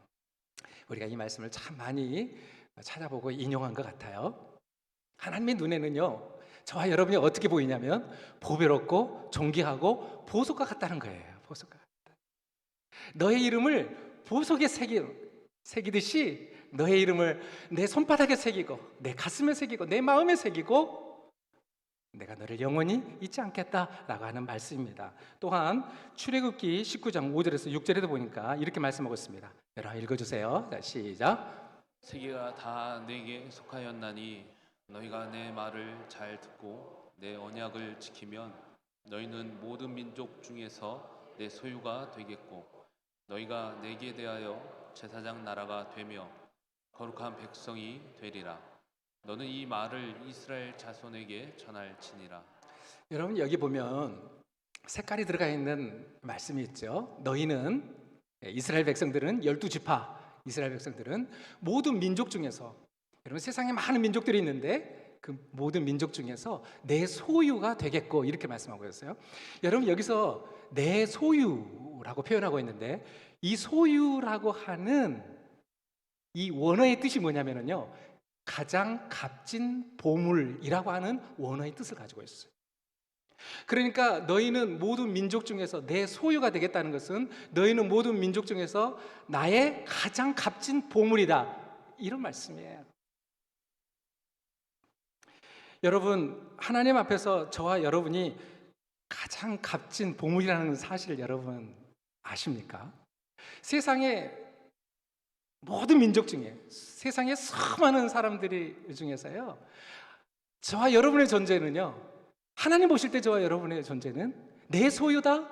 Speaker 3: 우리가 이 말씀을 참 많이 찾아보고 인용한 것 같아요. 하나님의 눈에는요, 저와 여러분이 어떻게 보이냐면 보배롭고 존귀하고 보석과 같다는 거예요. 보석과 같다. 너의 이름을 보석에 새기듯이 너의 이름을 내 손바닥에 새기고 내 가슴에 새기고 내 마음에 새기고 내가 너를 영원히 잊지 않겠다라고 하는 말씀입니다. 또한 출애굽기 19장 5절에서 6절에도 보니까 이렇게 말씀하고 있습니다. 여러분 읽어주세요. 자, 시작.
Speaker 5: 세계가 다 내게 속하였나니 너희가 내 말을 잘 듣고 내 언약을 지키면 너희는 모든 민족 중에서 내 소유가 되겠고 너희가 내게 대하여 제사장 나라가 되며 거룩한 백성이 되리라. 너는 이 말을 이스라엘 자손에게 전할지니라.
Speaker 3: 여러분, 여기 보면 색깔이 들어가 있는 말씀이 있죠. 너희는, 이스라엘 백성들은 12지파 이스라엘 백성들은 모든 민족 중에서, 여러분 세상에 많은 민족들이 있는데 그 모든 민족 중에서 내 소유가 되겠고, 이렇게 말씀하고 있어요. 여러분, 여기서 내 소유라고 표현하고 있는데 이 소유라고 하는 이 원어의 뜻이 뭐냐면요, 가장 값진 보물이라고 하는 원어의 뜻을 가지고 있어요. 그러니까 너희는 모든 민족 중에서 내 소유가 되겠다는 것은 너희는 모든 민족 중에서 나의 가장 값진 보물이다, 이런 말씀이에요. 여러분, 하나님 앞에서 저와 여러분이 가장 값진 보물이라는 사실을 여러분 아십니까? 세상에 모든 민족 중에, 세상에 수많은 사람들이 중에서요, 저와 여러분의 존재는요, 하나님 보실 때 저와 여러분의 존재는 내 소유다,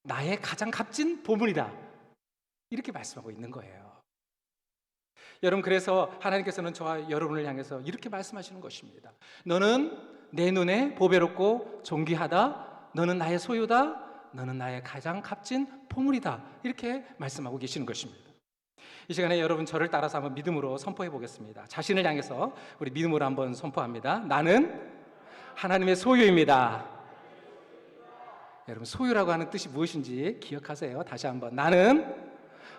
Speaker 3: 나의 가장 값진 보물이다, 이렇게 말씀하고 있는 거예요. 여러분, 그래서 하나님께서는 저와 여러분을 향해서 이렇게 말씀하시는 것입니다. 너는 내 눈에 보배롭고 존귀하다, 너는 나의 소유다, 너는 나의 가장 값진 보물이다, 이렇게 말씀하고 계시는 것입니다. 이 시간에 여러분, 저를 따라서 한번 믿음으로 선포해 보겠습니다. 자신을 향해서 우리 믿음으로 한번 선포합니다. 나는 하나님의 소유입니다. 여러분, 소유라고 하는 뜻이 무엇인지 기억하세요. 다시 한번, 나는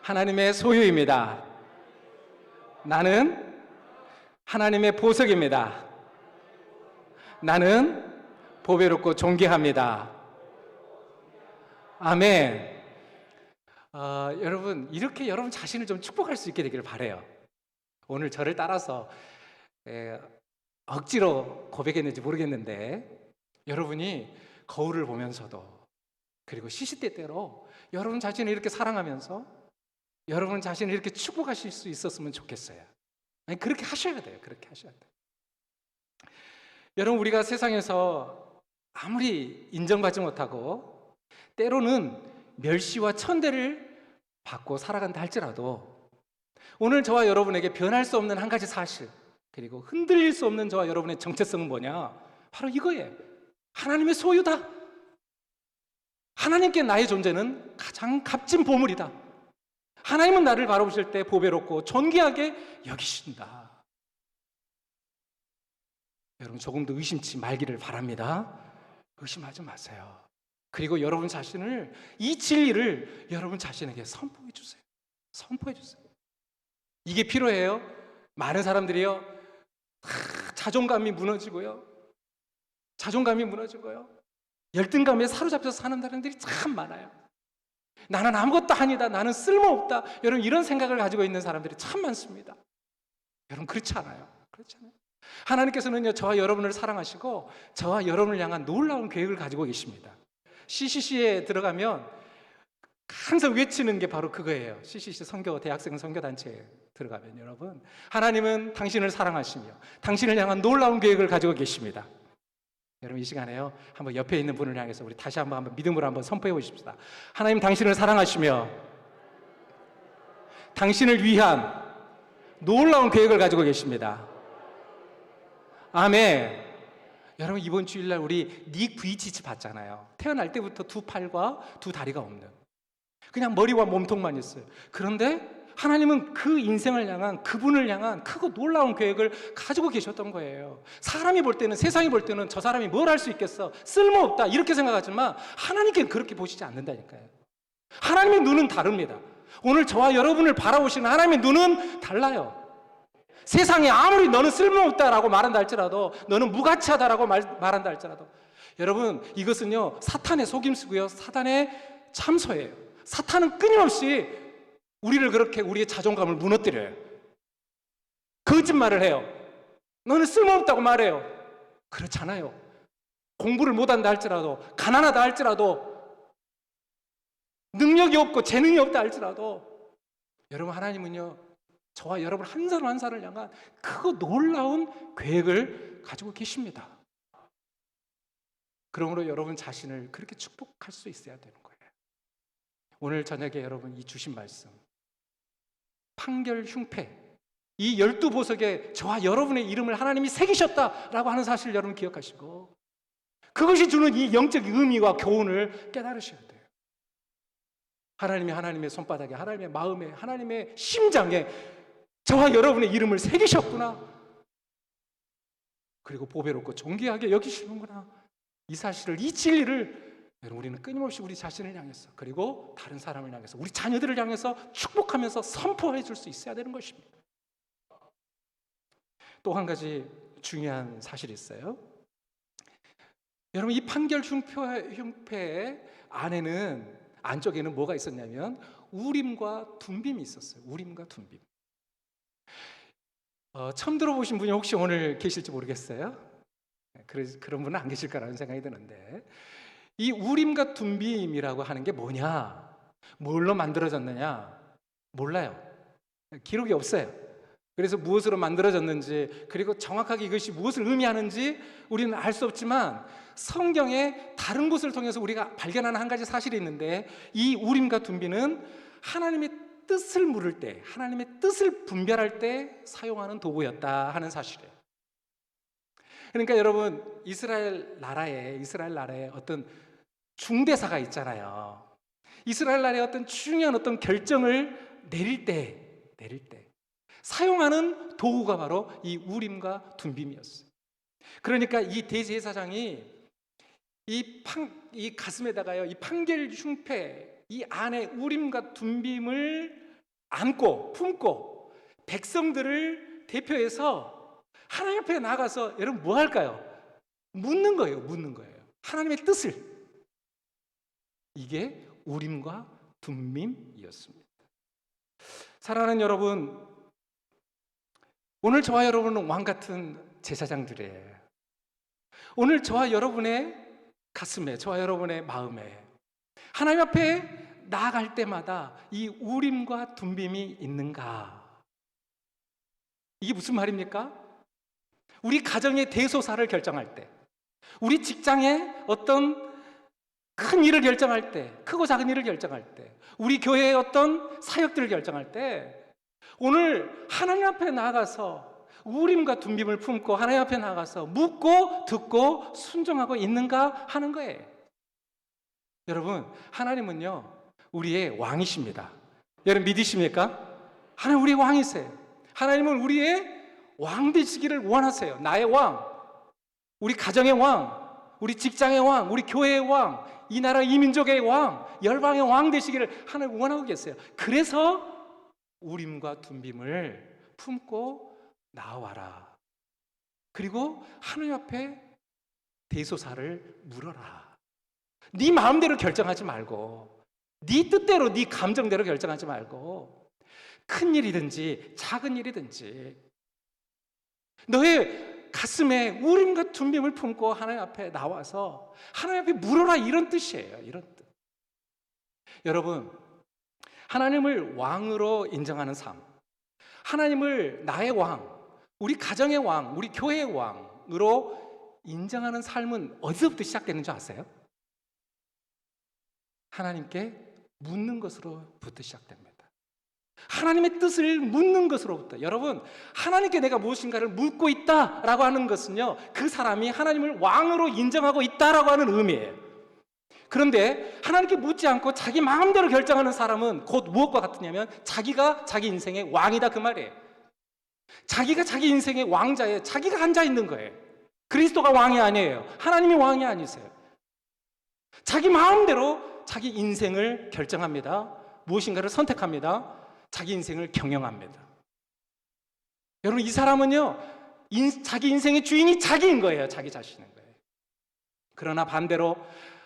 Speaker 3: 하나님의 소유입니다. 나는 하나님의 보석입니다. 나는 보배롭고 존귀합니다. 아멘. 여러분, 이렇게 여러분 자신을 좀 축복할 수 있게 되기를 바라요. 오늘 저를 따라서 억지로 고백했는지 모르겠는데 여러분이 거울을 보면서도, 그리고 시시때때로 여러분 자신을 이렇게 사랑하면서 여러분 자신을 이렇게 축복하실 수 있었으면 좋겠어요. 아니, 그렇게 하셔야 돼요. 그렇게 하셔야 돼요. 여러분, 우리가 세상에서 아무리 인정받지 못하고 때로는 멸시와 천대를 받고 살아간다 할지라도 오늘 저와 여러분에게 변할 수 없는 한 가지 사실, 그리고 흔들릴 수 없는 저와 여러분의 정체성은 뭐냐? 바로 이거예요. 하나님의 소유다. 하나님께 나의 존재는 가장 값진 보물이다. 하나님은 나를 바라보실 때 보배롭고 존귀하게 여기신다. 여러분 조금도 의심치 말기를 바랍니다. 의심하지 마세요. 그리고 여러분 자신을, 이 진리를 여러분 자신에게 선포해 주세요. 선포해 주세요. 이게 필요해요. 많은 사람들이요, 자존감이 무너지고요, 자존감이 무너지고요, 열등감에 사로잡혀서 사는 사람들이 참 많아요. 나는 아무것도 아니다, 나는 쓸모없다, 여러분 이런 생각을 가지고 있는 사람들이 참 많습니다. 여러분 그렇지 않아요. 그렇지 않아요. 하나님께서는요, 저와 여러분을 사랑하시고 저와 여러분을 향한 놀라운 계획을 가지고 계십니다. CCC에 들어가면 항상 외치는 게 바로 그거예요. CCC 선교, 대학생 선교단체에 들어가면 여러분, 하나님은 당신을 사랑하시며 당신을 향한 놀라운 계획을 가지고 계십니다. 여러분 이 시간에요, 한번 옆에 있는 분을 향해서 우리 다시 한번 믿음으로 한번 선포해 보십시다. 하나님 당신을 사랑하시며 당신을 위한 놀라운 계획을 가지고 계십니다. 아멘. 여러분 이번 주일날 우리 닉 브이치치 봤잖아요. 태어날 때부터 두 팔과 두 다리가 없는, 그냥 머리와 몸통만 있어요. 그런데 하나님은 그 인생을 향한, 그분을 향한 크고 놀라운 계획을 가지고 계셨던 거예요. 사람이 볼 때는, 세상이 볼 때는 저 사람이 뭘 할 수 있겠어, 쓸모없다 이렇게 생각하지만 하나님께는 그렇게 보시지 않는다니까요. 하나님의 눈은 다릅니다. 오늘 저와 여러분을 바라보시는 하나님의 눈은 달라요. 세상에 아무리 너는 쓸모없다라고 말한다 할지라도, 너는 무가치하다라고 말한다 할지라도, 여러분 이것은요 사탄의 속임수고요, 사탄의 참소예요. 사탄은 끊임없이 우리를 그렇게, 우리의 자존감을 무너뜨려요. 거짓말을 해요. 너는 쓸모없다고 말해요. 그렇잖아요. 공부를 못한다 할지라도, 가난하다 할지라도, 능력이 없고 재능이 없다 할지라도, 여러분 하나님은요 저와 여러분 한 사람 한 사람을 향한 크고 놀라운 계획을 가지고 계십니다. 그러므로 여러분 자신을 그렇게 축복할 수 있어야 되는 거예요. 오늘 저녁에 여러분 이 주신 말씀, 판결 흉패, 이 12보석에 저와 여러분의 이름을 하나님이 새기셨다라고 하는 사실을 여러분 기억하시고, 그것이 주는 이 영적 의미와 교훈을 깨달으셔야 돼요. 하나님이 하나님의 손바닥에, 하나님의 마음에, 하나님의 심장에 저와 여러분의 이름을 새기셨구나, 그리고 보배롭고 존귀하게 여기시는구나, 이 사실을, 이 진리를 우리는 끊임없이 우리 자신을 향해서, 그리고 다른 사람을 향해서, 우리 자녀들을 향해서 축복하면서 선포해 줄 수 있어야 되는 것입니다. 또 한 가지 중요한 사실이 있어요. 여러분 이 판결 흉패 안에는, 안쪽에는 뭐가 있었냐면 우림과 둠빔이 있었어요. 우림과 둠빔. 처음 들어보신 분이 혹시 오늘 계실지 모르겠어요. 그런 분은 안 계실 거라는 생각이 드는데, 이 우림과 둠빔이라고 하는 게 뭐냐, 뭘로 만들어졌느냐 몰라요. 기록이 없어요. 그래서 무엇으로 만들어졌는지, 그리고 정확하게 이것이 무엇을 의미하는지 우리는 알 수 없지만, 성경의 다른 곳을 통해서 우리가 발견하는 한 가지 사실이 있는데, 이 우림과 둠빔은 하나님의 뜻을 물을 때, 하나님의 뜻을 분별할 때 사용하는 도구였다 하는 사실이에요. 그러니까 여러분 이스라엘 나라에 어떤 중대사가 있잖아요. 이스라엘 나라의 어떤 중요한 어떤 결정을 내릴 때 사용하는 도구가 바로 이 우림과 둠빔이었어요. 그러니까 이 대제사장이 이 가슴에다가요, 이 판결 흉패 이 안에 우림과 둠빔을 안고 품고 백성들을 대표해서 하나님 앞에 나가서, 여러분 뭐 할까요? 묻는 거예요. 하나님의 뜻을. 이게 우림과 둠빔이었습니다. 사랑하는 여러분, 오늘 저와 여러분은 왕 같은 제사장들이에요. 오늘 저와 여러분의 가슴에, 저와 여러분의 마음에 하나님 앞에 나아갈 때마다 이 우림과 둠빔이 있는가? 이게 무슨 말입니까? 우리 가정의 대소사를 결정할 때, 우리 직장의 어떤 큰 일을 결정할 때, 크고 작은 일을 결정할 때, 우리 교회의 어떤 사역들을 결정할 때, 오늘 하나님 앞에 나가서 우림과 둠빔을 품고 하나님 앞에 나가서 묻고 듣고 순종하고 있는가 하는 거예요. 여러분, 하나님은요 우리의 왕이십니다. 여러분 믿으십니까? 하나님 우리의 왕이세요. 하나님은 우리의 왕 되시기를 원하세요. 나의 왕, 우리 가정의 왕, 우리 직장의 왕, 우리 교회의 왕, 이 나라 이 민족의 왕, 열방의 왕 되시기를 하나님 원하고 계세요. 그래서 우림과 둠빔을 품고 나와라. 그리고 하나님 앞에 대소사를 물어라. 네 마음대로 결정하지 말고, 네 뜻대로, 네 감정대로 결정하지 말고, 큰 일이든지 작은 일이든지 너의 가슴에 우림과 둠빔을 품고 하나님 앞에 나와서 하나님 앞에 물어라, 이런 뜻이에요. 이런 뜻. 여러분, 하나님을 왕으로 인정하는 삶, 하나님을 나의 왕, 우리 가정의 왕, 우리 교회의 왕으로 인정하는 삶은 어디서부터 시작되는 줄 아세요? 하나님께 묻는 것으로부터 시작됩니다. 하나님의 뜻을 묻는 것으로부터. 여러분, 하나님께 내가 무엇인가를 묻고 있다라고 하는 것은요, 그 사람이 하나님을 왕으로 인정하고 있다라고 하는 의미예요. 그런데 하나님께 묻지 않고 자기 마음대로 결정하는 사람은 곧 무엇과 같으냐면 자기가 자기 인생의 왕이다, 그 말이에요. 자기가 자기 인생의 왕자예요. 자기가 앉아 있는 거예요. 그리스도가 왕이 아니에요. 하나님이 왕이 아니세요. 자기 마음대로 자기 인생을 결정합니다. 무엇인가를 선택합니다. 자기 인생을 경영합니다. 여러분, 이 사람은요 자기 인생의 주인이 자기인 거예요. 자기 자신인 거예요. 그러나 반대로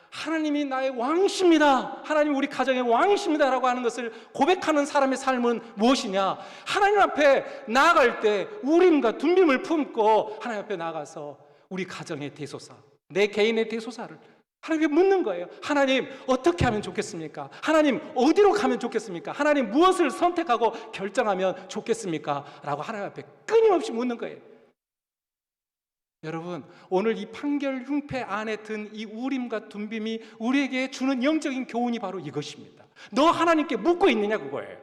Speaker 3: 하나님이 나의 왕이십니다, 하나님 우리 가정의 왕이십니다 라고 하는 것을 고백하는 사람의 삶은 무엇이냐? 하나님 앞에 나아갈 때 우림과 둠빔을 품고 하나님 앞에 나가서 우리 가정의 대소사, 내 개인의 대소사를 하나님께 묻는 거예요. 하나님, 어떻게 하면 좋겠습니까? 하나님, 어디로 가면 좋겠습니까? 하나님, 무엇을 선택하고 결정하면 좋겠습니까? 라고 하나님 앞에 끊임없이 묻는 거예요. 여러분, 오늘 이 판결 흉패 안에 든 이 우림과 둠빔이 우리에게 주는 영적인 교훈이 바로 이것입니다. 너 하나님께 묻고 있느냐, 그거예요.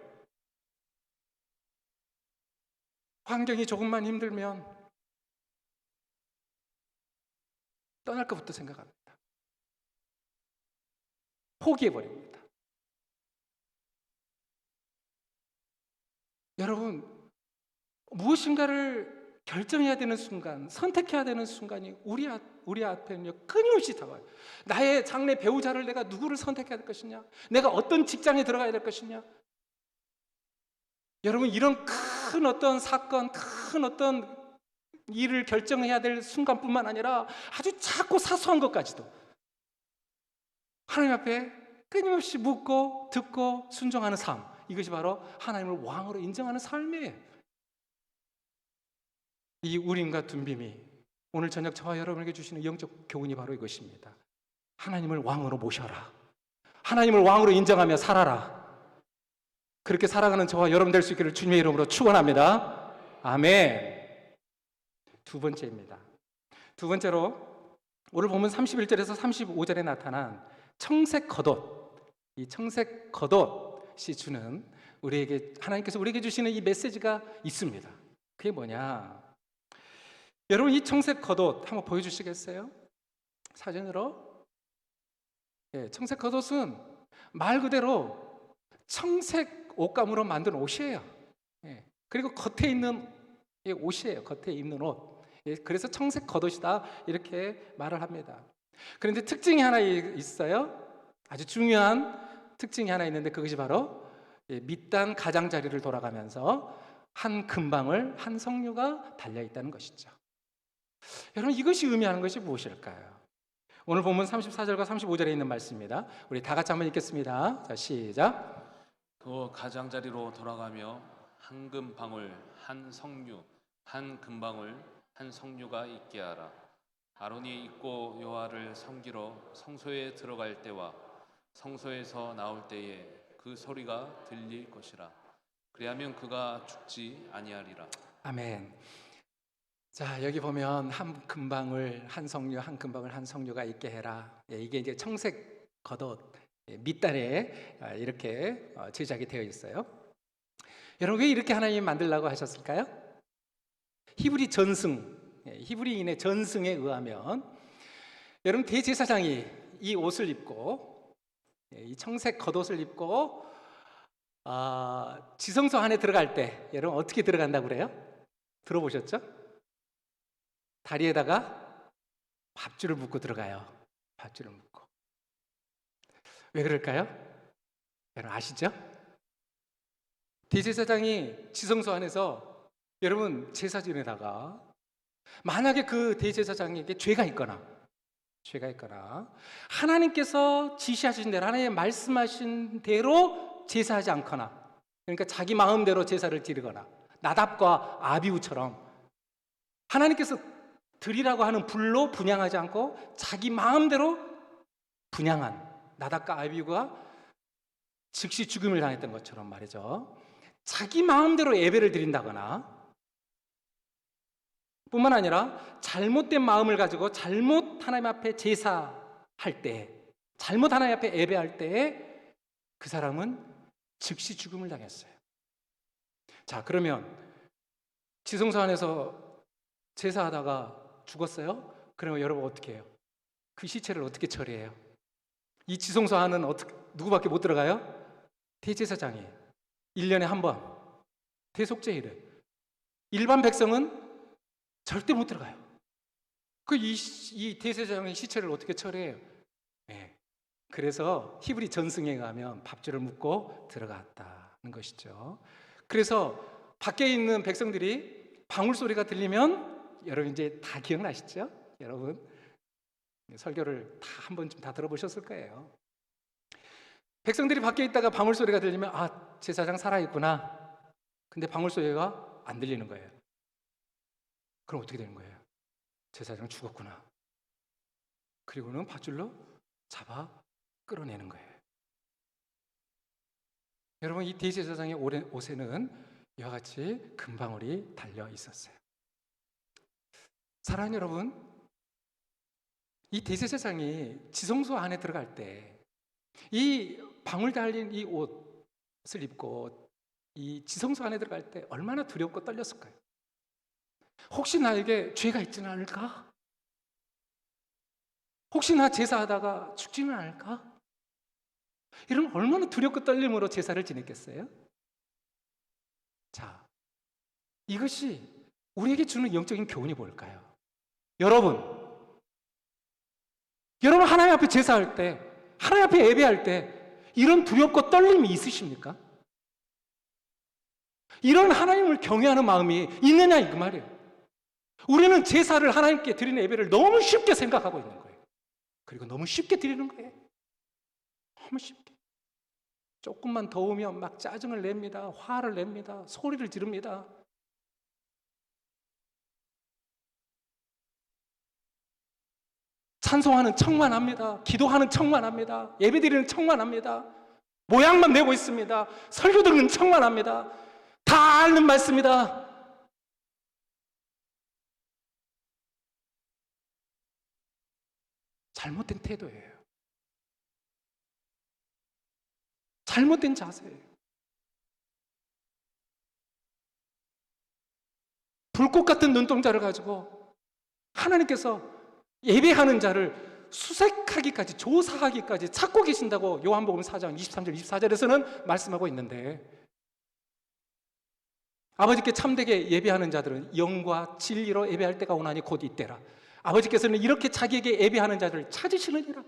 Speaker 3: 환경이 조금만 힘들면 떠날 것부터 생각합니다. 포기해버립니다. 여러분, 무엇인가를 결정해야 되는 순간, 선택해야 되는 순간이 우리 앞에는요 끊임없이 다가와요. 나의 장래 배우자를 내가 누구를 선택해야 될 것이냐? 내가 어떤 직장에 들어가야 될 것이냐? 여러분, 이런 큰 어떤 사건, 큰 어떤 일을 결정해야 될 순간뿐만 아니라 아주 작고 사소한 것까지도 하나님 앞에 끊임없이 묻고 듣고 순종하는 삶, 이것이 바로 하나님을 왕으로 인정하는 삶이에요. 이 우림과 둠빔이 오늘 저녁 저와 여러분에게 주시는 영적 교훈이 바로 이것입니다. 하나님을 왕으로 모셔라. 하나님을 왕으로 인정하며 살아라. 그렇게 살아가는 저와 여러분 될 수 있기를 주님의 이름으로 축원합니다. 아멘. 두 번째입니다. 두 번째로 오늘 보면 31절에서 35절에 나타난 청색 겉옷, 이 청색 겉옷이 주는 우리에게, 하나님께서 우리에게 주시는 이 메시지가 있습니다. 그게 뭐냐? 여러분, 이 청색 겉옷 한번 보여주시겠어요? 사진으로. 청색 겉옷은 말 그대로 청색 옷감으로 만든 옷이에요. 그리고 겉에 있는 옷이에요. 겉에 입는 옷. 그래서 청색 겉옷이다 이렇게 말을 합니다. 그런데 특징이 하나 있어요. 아주 중요한 특징이 하나 있는데 그것이 바로 밑단 가장자리를 돌아가면서 한 금방울, 한 석류가 달려있다는 것이죠. 여러분, 이것이 의미하는 것이 무엇일까요? 오늘 본문 34절과 35절에 있는 말씀입니다. 우리 다 같이 한번 읽겠습니다. 자, 시작.
Speaker 5: 그 가장자리로 돌아가며 한 금방울, 한 석류, 한 금방울, 한 석류가 있게 하라. 아론이 입고 여호와를 섬기러 성소에 들어갈 때와 성소에서 나올 때에 그 소리가 들릴 것이라. 그리하면 그가 죽지 아니하리라.
Speaker 3: 아멘. 자, 여기 보면 한 금방울, 한 석류, 한 금방울, 한 석류가 있게 해라. 이게 이제 청색 겉옷 밑단에 이렇게 제작이 되어 있어요. 여러분, 왜 이렇게 하나님이 만들라고 하셨을까요? 히브리 전승, 히브리인의 전승에 의하면 여러분, 대제사장이 이 옷을 입고, 이 청색 겉옷을 입고 지성소 안에 들어갈 때 여러분 어떻게 들어간다고 그래요? 들어보셨죠? 다리에다가 밥줄을 묶고 들어가요. 밥줄을 묶고. 왜 그럴까요? 여러분 아시죠? 대제사장이 지성소 안에서 여러분 제사 지내다가 만약에 그 대제사장에게 죄가 있거나 하나님께서 지시하신 대로, 하나님 말씀하신 대로 제사하지 않거나, 그러니까 자기 마음대로 제사를 드리거나, 나답과 아비후처럼 하나님께서 드리라고 하는 불로 분향하지 않고 자기 마음대로 분향한 나답과 아비후가 즉시 죽음을 당했던 것처럼 말이죠. 자기 마음대로 예배를 드린다거나, 뿐만 아니라 잘못된 마음을 가지고 잘못 하나님 앞에 제사할 때, 잘못 하나님 앞에 예배할 때 그 사람은 즉시 죽음을 당했어요. 자, 그러면 지성소 안에서 제사하다가 죽었어요? 그러면 여러분 어떻게 해요? 그 시체를 어떻게 처리해요? 이 지성소 안은 누구밖에 못 들어가요? 대제사장이 1년에 한 번 대속죄일에. 일반 백성은 절대 못 들어가요. 이 대제사장의 시체를 어떻게 처리해요? 네. 그래서 히브리 전승에 의하면 밥줄을 묶고 들어갔다는 것이죠. 그래서 밖에 있는 백성들이 방울 소리가 들리면, 여러분 이제 다 기억나시죠? 여러분 설교를 다 한 번쯤 다 들어보셨을 거예요. 백성들이 밖에 있다가 방울 소리가 들리면 제사장 살아있구나. 근데 방울 소리가 안 들리는 거예요. 그럼 어떻게 되는 거예요? 제사장 죽었구나. 그리고는 밧줄로 잡아 끌어내는 거예요. 여러분, 이 대제사장의 옷에는 이와 같이 금방울이 달려 있었어요. 사랑하는 여러분, 이 대제사장이 지성소 안에 들어갈 때 이 방울 달린 이 옷을 입고 이 지성소 안에 들어갈 때 얼마나 두렵고 떨렸을까요? 혹시 나에게 죄가 있지는 않을까? 혹시 나 제사하다가 죽지는 않을까? 이런 얼마나 두렵고 떨림으로 제사를 지냈겠어요? 자, 이것이 우리에게 주는 영적인 교훈이 뭘까요? 여러분 하나님 앞에 제사할 때, 하나님 앞에 예배할 때 이런 두렵고 떨림이 있으십니까? 이런 하나님을 경외하는 마음이 있느냐 이 말이에요. 우리는 제사를 하나님께 드리는 예배를 너무 쉽게 생각하고 있는 거예요. 그리고 너무 쉽게 드리는 거예요. 너무 쉽게. 조금만 더우면 막 짜증을 냅니다. 화를 냅니다. 소리를 지릅니다. 찬송하는 척만 합니다. 기도하는 척만 합니다. 예배드리는 척만 합니다. 모양만 내고 있습니다. 설교 듣는 척만 합니다. 다 아는 말씀이다. 잘못된 태도예요. 잘못된 자세예요. 불꽃 같은 눈동자를 가지고 하나님께서 예배하는 자를 수색하기까지, 조사하기까지 찾고 계신다고 요한복음 4장 23절 24절에서는 말씀하고 있는데, 아버지께 참되게 예배하는 자들은 영과 진리로 예배할 때가 오나니 곧 이때라. 아버지께서는 이렇게 자기에게 예배하는 자들을 찾으시느니라.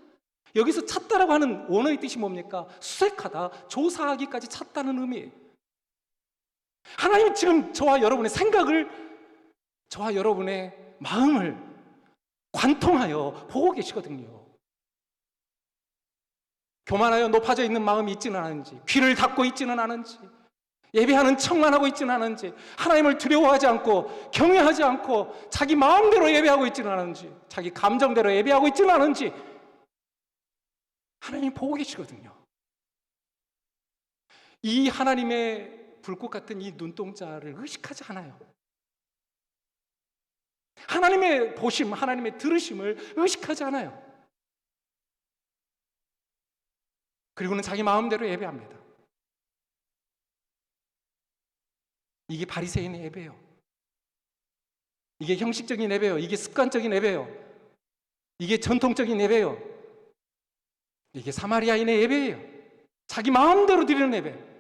Speaker 3: 여기서 찾다라고 하는 원어의 뜻이 뭡니까? 수색하다, 조사하기까지 찾다는 의미예요. 하나님은 지금 저와 여러분의 생각을, 저와 여러분의 마음을 관통하여 보고 계시거든요. 교만하여 높아져 있는 마음이 있지는 않은지, 귀를 닫고 있지는 않은지, 예배하는 척만 하고 있지는 않은지, 하나님을 두려워하지 않고 경외하지 않고 자기 마음대로 예배하고 있지는 않은지, 자기 감정대로 예배하고 있지는 않은지 하나님이 보고 계시거든요. 이 하나님의 불꽃 같은 이 눈동자를 의식하지 않아요. 하나님의 보심, 하나님의 들으심을 의식하지 않아요. 그리고는 자기 마음대로 예배합니다. 이게 바리새인의 예배예요. 이게 형식적인 예배예요. 이게 습관적인 예배예요. 이게 전통적인 예배예요. 이게 사마리아인의 예배예요. 자기 마음대로 드리는 예배.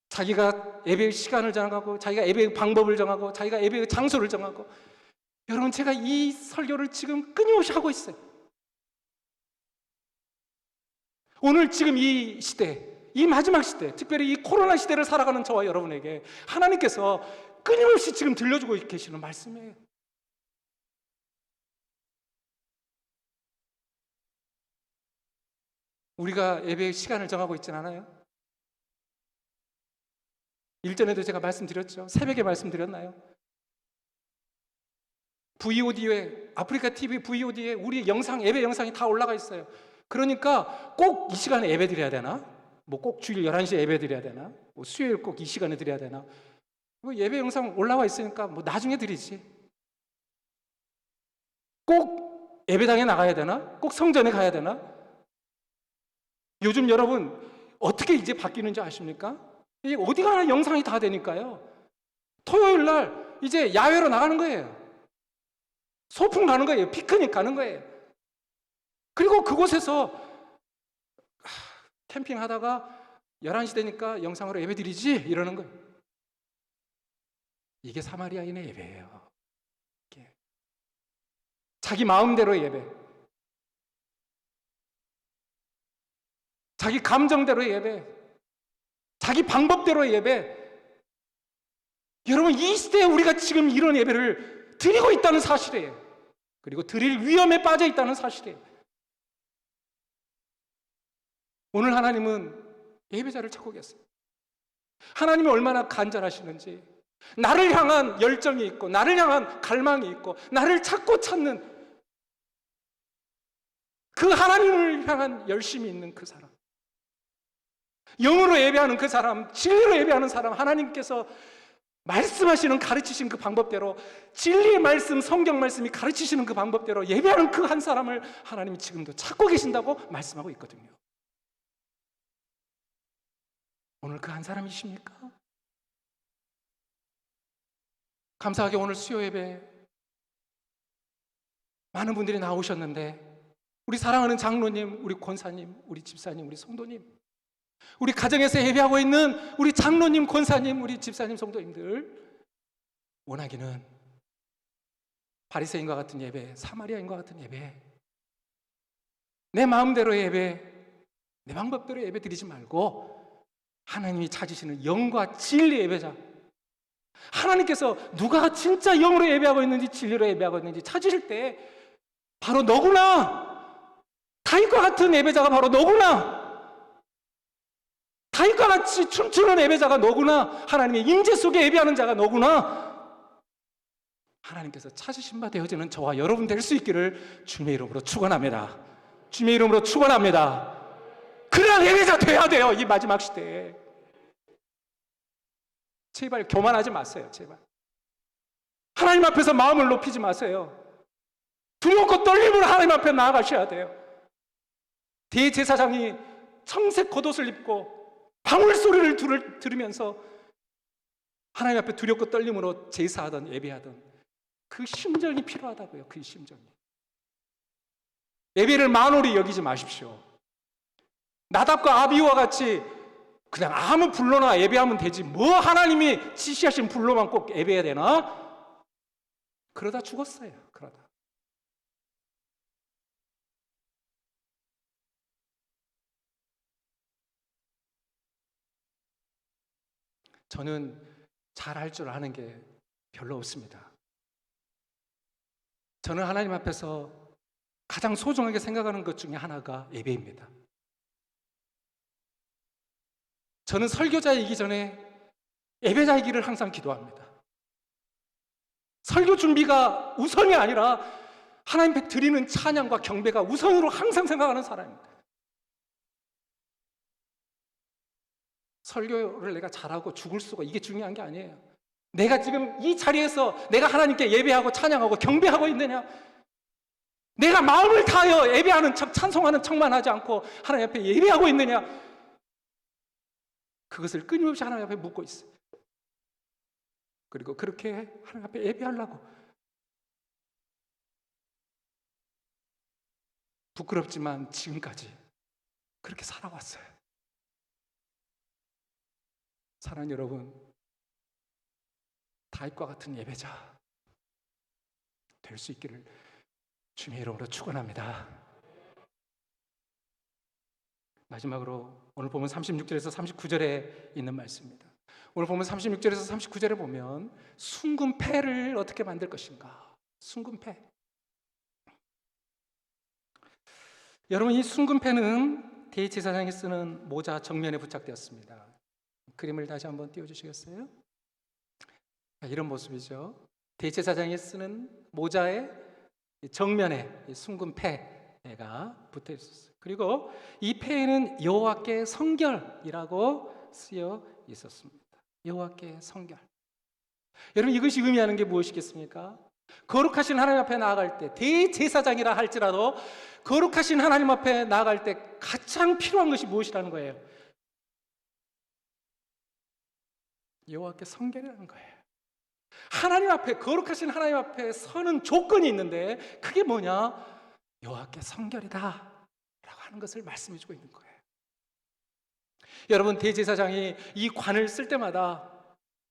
Speaker 3: 자기가 예배의 시간을 정하고, 자기가 예배의 방법을 정하고, 자기가 예배의 장소를 정하고. 여러분, 제가 이 설교를 지금 끊임없이 하고 있어요. 오늘 지금 이 시대, 이 마지막 시대, 특별히 이 코로나 시대를 살아가는 저와 여러분에게 하나님께서 끊임없이 지금 들려주고 계시는 말씀이에요. 우리가 예배의 시간을 정하고 있진 않아요. 일전에도 제가 말씀드렸죠. 새벽에 말씀드렸나요? VOD에, 아프리카 TV VOD에 우리 영상, 예배 영상이 다 올라가 있어요. 그러니까 꼭 이 시간에 예배 드려야 되나? 뭐 꼭 주일 11시에 예배 드려야 되나? 뭐 수요일 꼭 이 시간에 드려야 되나? 뭐 예배 영상 올라와 있으니까 뭐 나중에 드리지. 꼭 예배당에 나가야 되나? 꼭 성전에 가야 되나? 요즘 여러분 어떻게 이제 바뀌는지 아십니까? 이게 어디 가나 영상이 다 되니까요. 토요일 날 이제 야외로 나가는 거예요. 소풍 가는 거예요. 피크닉 가는 거예요. 그리고 그곳에서 캠핑하다가 11시 되니까 영상으로 예배 드리지 이러는 거예요. 이게 사마리아인의 예배예요. 이게. 자기 마음대로 예배, 자기 감정대로 예배, 자기 방법대로 예배. 여러분, 이 시대에 우리가 지금 이런 예배를 드리고 있다는 사실이에요. 그리고 드릴 위험에 빠져 있다는 사실이에요. 오늘 하나님은 예배자를 찾고 계세요. 하나님이 얼마나 간절하시는지, 나를 향한 열정이 있고, 나를 향한 갈망이 있고, 나를 찾고 찾는 그 하나님을 향한 열심이 있는 그 사람, 영으로 예배하는 그 사람, 진리로 예배하는 사람, 하나님께서 말씀하시는, 가르치신 그 방법대로, 진리의 말씀, 성경 말씀이 가르치시는 그 방법대로 예배하는 그 한 사람을 하나님이 지금도 찾고 계신다고 말씀하고 있거든요. 오늘 그 한 사람이십니까? 감사하게 오늘 수요 예배 많은 분들이 나오셨는데, 우리 사랑하는 장로님, 우리 권사님, 우리 집사님, 우리 성도님, 우리 가정에서 예배하고 있는 우리 장로님, 권사님, 우리 집사님, 성도님들, 원하기는 바리새인과 같은 예배, 사마리아인과 같은 예배, 내 마음대로 예배, 내 방법대로 예배 드리지 말고 하나님이 찾으시는 영과 진리 예배자, 하나님께서 누가 진짜 영으로 예배하고 있는지 진리로 예배하고 있는지 찾으실 때 바로 너구나, 다윗과 같은 예배자가 바로 너구나, 다윗과 같이 춤추는 예배자가 너구나, 하나님의 임재 속에 예배하는 자가 너구나, 하나님께서 찾으신 바 되어지는 저와 여러분 될 수 있기를 주님의 이름으로 축원합니다. 주님의 이름으로 축원합니다. 그런 예배자 돼야 돼요. 이 마지막 시대에. 제발 교만하지 마세요. 제발 하나님 앞에서 마음을 높이지 마세요. 두렵고 떨림으로 하나님 앞에 나아가셔야 돼요. 대제사장이 청색 겉옷을 입고 방울 소리를 들으면서 하나님 앞에 두렵고 떨림으로 제사하던, 예배하던 그 심정이 필요하다고요. 그 심정이. 예배를 만홀히 여기지 마십시오. 나답과 아비후와 같이 그냥 아무 불로나 예배하면 되지, 뭐 하나님이 지시하신 불로만 꼭 예배해야 되나? 그러다 죽었어요. 그러다. 저는 잘할 줄 아는 게 별로 없습니다. 저는 하나님 앞에서 가장 소중하게 생각하는 것 중에 하나가 예배입니다. 저는 설교자이기 전에 예배자이기를 항상 기도합니다. 설교 준비가 우선이 아니라 하나님 앞에 드리는 찬양과 경배가 우선으로 항상 생각하는 사람입니다. 설교를 내가 잘하고 죽을 수가, 이게 중요한 게 아니에요. 내가 지금 이 자리에서 내가 하나님께 예배하고 찬양하고 경배하고 있느냐, 내가 마음을 다하여 예배하는 척, 찬송하는 척만 하지 않고 하나님 앞에 예배하고 있느냐? 그것을 끊임없이 하나님 앞에 묻고 있어요. 그리고 그렇게 하나님 앞에 예배하려고 부끄럽지만 지금까지 그렇게 살아왔어요. 사랑하는 여러분, 다윗과 같은 예배자 될 수 있기를 주님의 이름으로 축원합니다. 마지막으로 오늘 보면 36절에서 39절에 있는 말씀입니다. 오늘 보면 36절에서 39절에 보면 순금패를 어떻게 만들 것인가? 순금패. 여러분, 이 순금패는 대제사장이 쓰는 모자 정면에 부착되었습니다. 그림을 다시 한번 띄워주시겠어요? 이런 모습이죠. 대제사장이 쓰는 모자의 정면에 순금패가 붙어 있었어요. 그리고 이 패에는 여호와께 성결이라고 쓰여 있었습니다. 여호와께 성결. 여러분, 이것이 의미하는 게 무엇이겠습니까? 거룩하신 하나님 앞에 나아갈 때, 대제사장이라 할지라도 거룩하신 하나님 앞에 나아갈 때 가장 필요한 것이 무엇이라는 거예요? 여호와께 성결이라는 거예요. 하나님 앞에, 거룩하신 하나님 앞에 서는 조건이 있는데 그게 뭐냐? 여호와께 성결이다 라고 하는 것을 말씀해 주고 있는 거예요. 여러분, 대제사장이 이 관을 쓸 때마다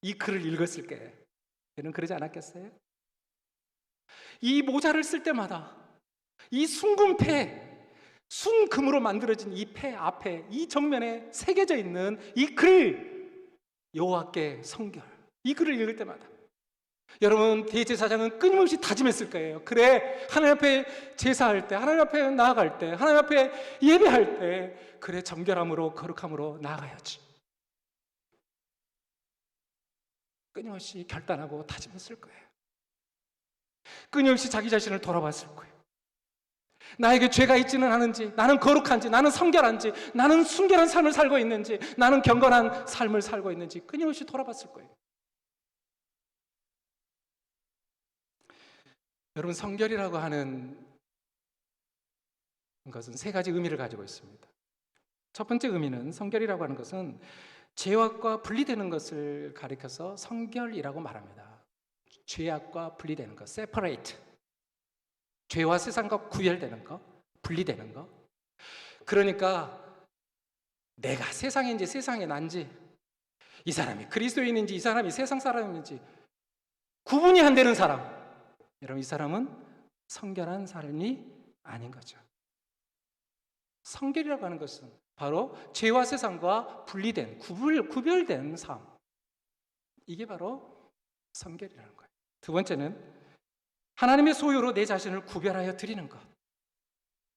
Speaker 3: 이 글을 읽었을 때 여러분 그러지 않았겠어요? 이 모자를 쓸 때마다 이 순금패, 순금으로 만들어진 이 패 앞에, 이 정면에 새겨져 있는 이 글, 여호와께 성결, 이 글을 읽을 때마다 여러분, 대제사장은 끊임없이 다짐했을 거예요. 그래, 하나님 앞에 제사할 때, 하나님 앞에 나아갈 때, 하나님 앞에 예배할 때 그래, 정결함으로 거룩함으로 나아가야지. 끊임없이 결단하고 다짐했을 거예요. 끊임없이 자기 자신을 돌아봤을 거예요. 나에게 죄가 있지는 않은지, 나는 거룩한지, 나는 성결한지, 나는 순결한 삶을 살고 있는지, 나는 경건한 삶을 살고 있는지 끊임없이 돌아봤을 거예요. 여러분, 성결이라고 하는 것은 세 가지 의미를 가지고 있습니다. 첫 번째 의미는, 성결이라고 하는 것은 죄악과 분리되는 것을 가리켜서 성결이라고 말합니다. 죄악과 분리되는 것, separate. 죄와 세상과 구별되는 것, 분리되는 것. 그러니까 내가 세상인지 세상이 난지, 이 사람이 그리스도인인지 이 사람이 세상 사람인지 구분이 안 되는 사람, 여러분, 이 사람은 성결한 사람이 아닌 거죠. 성결이라고 하는 것은 바로 죄와 세상과 분리된, 구별된 삶, 이게 바로 성결이라는 거예요. 두 번째는 하나님의 소유로 내 자신을 구별하여 드리는 것.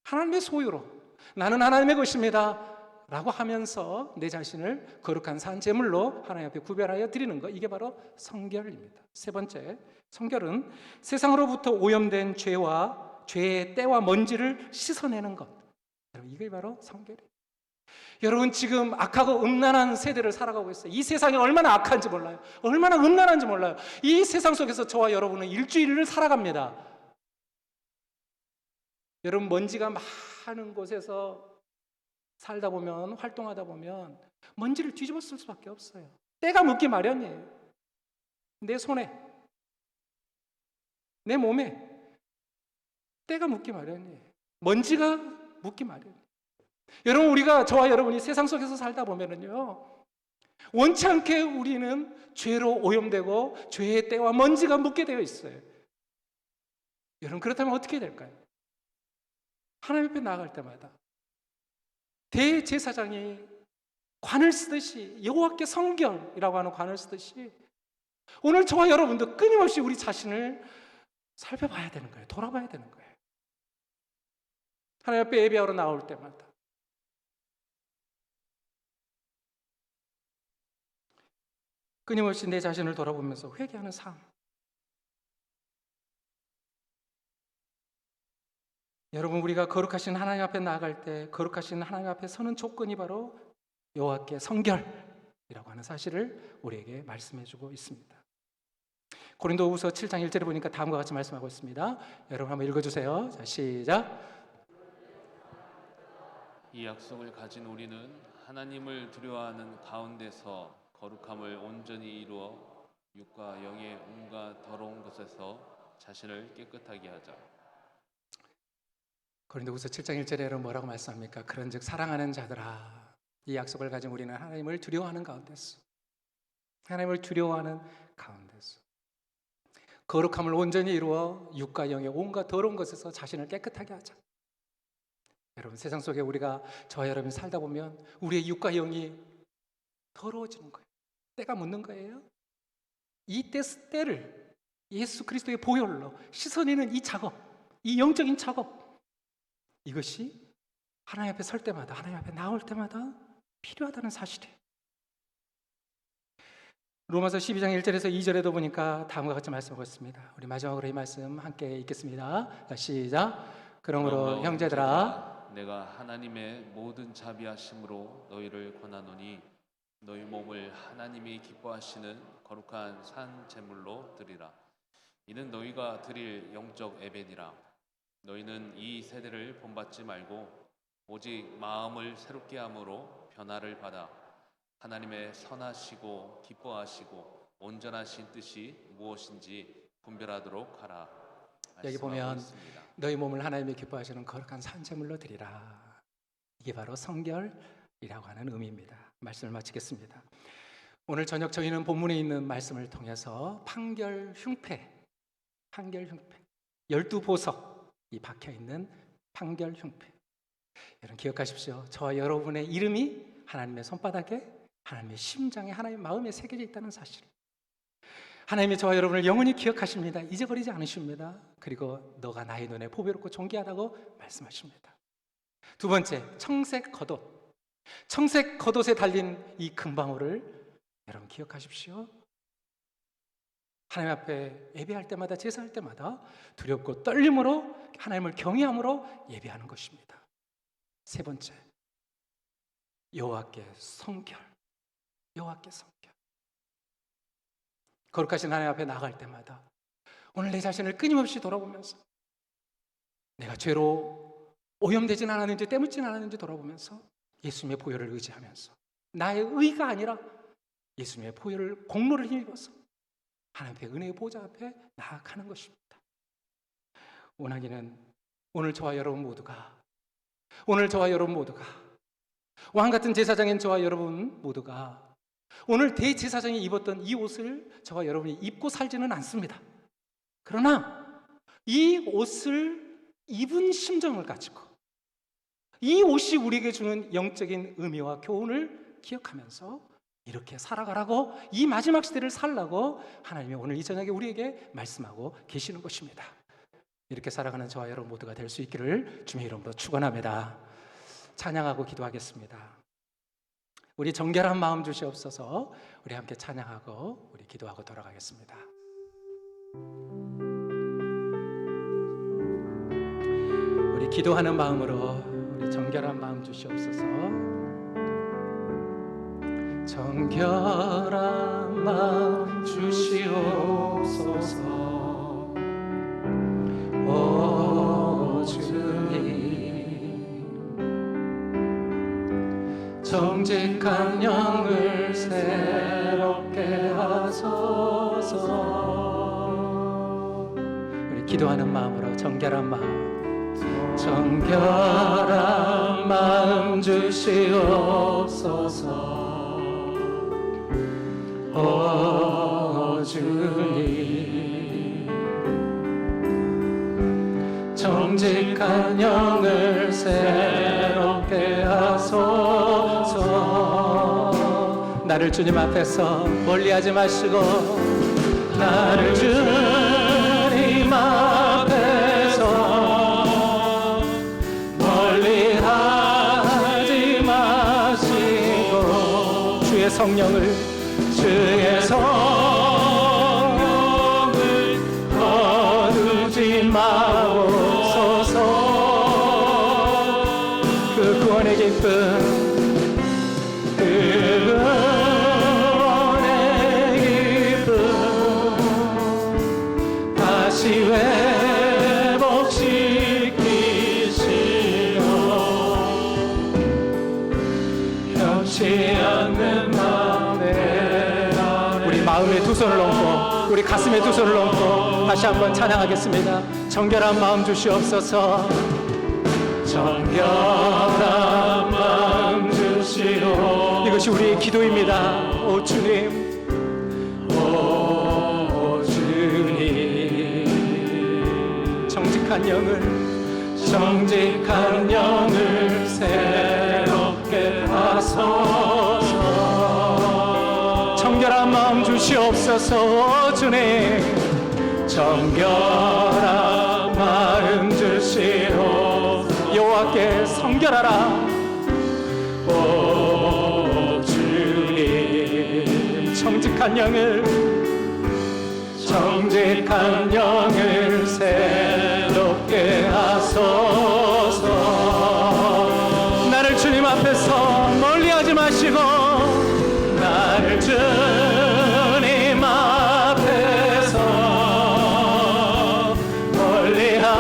Speaker 3: 하나님의 소유로, 나는 하나님의 것입니다 라고 하면서 내 자신을 거룩한 산 제물로 하나님 앞에 구별하여 드리는 것, 이게 바로 성결입니다. 세 번째, 성결은 세상으로부터 오염된 죄와 죄의 때와 먼지를 씻어내는 것. 여러분, 이게 바로 성결이에요. 여러분, 지금 악하고 음란한 세대를 살아가고 있어요. 이 세상이 얼마나 악한지 몰라요. 얼마나 음란한지 몰라요. 이 세상 속에서 저와 여러분은 일주일을 살아갑니다. 여러분, 먼지가 많은 곳에서 살다 보면, 활동하다 보면 먼지를 뒤집어 쓸 수밖에 없어요. 때가 묻기 마련이에요. 내 손에, 내 몸에 때가 묻기 마련이에요. 먼지가 묻기 마련이에요. 여러분, 우리가, 저와 여러분이 세상 속에서 살다 보면은요, 원치 않게 우리는 죄로 오염되고 죄의 때와 먼지가 묻게 되어 있어요. 여러분, 그렇다면 어떻게 될까요? 하나님 앞에 나아갈 때마다 대제사장이 관을 쓰듯이, 여호와께 성결이라고 하는 관을 쓰듯이 오늘 저와 여러분도 끊임없이 우리 자신을 살펴봐야 되는 거예요. 돌아봐야 되는 거예요. 하나님 앞에 예배하러 나올 때마다 끊임없이 내 자신을 돌아보면서 회개하는 삶. 여러분, 우리가 거룩하신 하나님 앞에 나아갈 때 거룩하신 하나님 앞에 서는 조건이 바로 여호와께 성결이라고 하는 사실을 우리에게 말씀해 주고 있습니다. 고린도후서 7장 1절에 보니까 다음과 같이 말씀하고 있습니다. 여러분 한번 읽어주세요. 자, 시작.
Speaker 5: 이 약속을 가진 우리는 하나님을 두려워하는 가운데서 거룩함을 온전히 이루어 육과 영의 온갖 더러운 것에서 자신을 깨끗하게 하자.
Speaker 3: 고린도후서 7장 1절에 여러분 뭐라고 말씀합니까? 그런즉 사랑하는 자들아, 이 약속을 가진 우리는 하나님을 두려워하는 가운데서, 하나님을 두려워하는 가운데서 거룩함을 온전히 이루어 육과 영의 온갖 더러운 것에서 자신을 깨끗하게 하자. 여러분, 세상 속에 우리가 저와 여러분이 살다 보면 우리의 육과 영이 더러워지는 거예요. 때가 묻는 거예요. 이 때를 예수 그리스도의 보혈로 씻어내는 이 작업, 이 영적인 작업, 이것이 하나님 앞에 설 때마다, 하나님 앞에 나올 때마다 필요하다는 사실이에요. 로마서 12장 1절에서 2절에도 보니까 다음과 같이 말씀하고 있습니다. 우리 마지막으로 이 말씀 함께 읽겠습니다. 자, 시작. 그러므로 형제들아,
Speaker 5: 내가 하나님의 모든 자비하심으로 너희를 권하노니 너희 몸을 하나님이 기뻐하시는 거룩한 산 제물로 드리라. 이는 너희가 드릴 영적 예배니라. 너희는 이 세대를 본받지 말고 오직 마음을 새롭게 함으로 변화를 받아 하나님의 선하시고 기뻐하시고 온전하신 뜻이 무엇인지 분별하도록 하라.
Speaker 3: 여기 보면
Speaker 5: 있습니다.
Speaker 3: 너희 몸을 하나님이 기뻐하시는 거룩한 산제물로 드리라. 이게 바로 성결이라고 하는 의미입니다. 말씀을 마치겠습니다. 오늘 저녁 저희는 본문에 있는 말씀을 통해서 판결 흉패 12보석이 박혀있는 판결 흉패, 여러분 기억하십시오. 저와 여러분의 이름이 하나님의 손바닥에, 하나님의 심장에, 하나님의 마음에 새겨져 있다는 사실, 하나님이 저와 여러분을 영원히 기억하십니다. 잊어버리지 않으십니다. 그리고 너가 나의 눈에 보배롭고 존귀하다고 말씀하십니다. 두 번째, 청색 겉옷. 청색 겉옷에 달린 이 금방울을 여러분 기억하십시오. 하나님 앞에 예배할 때마다, 제사할 때마다 두렵고 떨림으로, 하나님을 경외함으로 예배하는 것입니다. 세 번째, 여호와께 성결. 여호와께 성결. 거룩하신 하나님 앞에 나갈 때마다 오늘 내 자신을 끊임없이 돌아보면서 내가 죄로 오염되진 않았는지 때묻진 않았는지 돌아보면서 예수님의 보혈을 의지하면서 나의 의가 아니라 예수님의 보혈을, 공로를 힘입어서 하나님 앞에 은혜의 보좌 앞에 나아가는 것입니다. 원하기는 오늘 저와 여러분 모두가 왕같은 제사장인 저와 여러분 모두가 오늘 대제사장이 입었던 이 옷을 저와 여러분이 입고 살지는 않습니다. 그러나 이 옷을 입은 심정을 가지고 이 옷이 우리에게 주는 영적인 의미와 교훈을 기억하면서 이렇게 살아가라고, 이 마지막 시대를 살라고 하나님이 오늘 이 저녁에 우리에게 말씀하고 계시는 것입니다. 이렇게 살아가는 저와 여러분 모두가 될 수 있기를 주님의 이름으로 축원합니다. 찬양하고 기도하겠습니다. 우리 정결한 마음 주시옵소서. 우리 함께 찬양하고 우리 기도하고 돌아가겠습니다. 우리 기도하는 마음으로 우리 정결한 마음 주시옵소서. 정결한 마음 주시옵소서. 오 주님, 정직한 영을 새롭게 하소서. 우리 기도하는 마음으로 정결한 마음 주시옵소서. 오 주님, 정직한 영을 새롭게 하소서. 나를 주님 앞에서 멀리하지 마시고, 나를 주님 앞에서 멀리하지 마시고, 주의 성령을 거두지 마옵소서. 그 구원의 기쁨,
Speaker 2: 참지 않는 마음 내 안에
Speaker 3: 우리 마음에 두 손을 얹고 우리 가슴에 두 손을 얹고 다시 한번 찬양하겠습니다. 정결한 마음 주시옵소서.
Speaker 2: 정결한 마음 주시오.
Speaker 3: 이것이 우리의 기도입니다. 오 주님,
Speaker 2: 오 주님,
Speaker 3: 정직한 영을
Speaker 2: 정직한 영을 새롭게 하소서.
Speaker 3: 정결한 마음 주시옵소서. 오 주님,
Speaker 2: 정결한 마음 주시오.
Speaker 3: 여호와께 성결하라.
Speaker 2: 오 주님,
Speaker 3: 정직한 영을
Speaker 2: 정직한 영을 새롭게 하소서.
Speaker 3: 나를 주님 앞에서 멀리하지 마시고
Speaker 2: 나를 주님 앞에서 멀리하지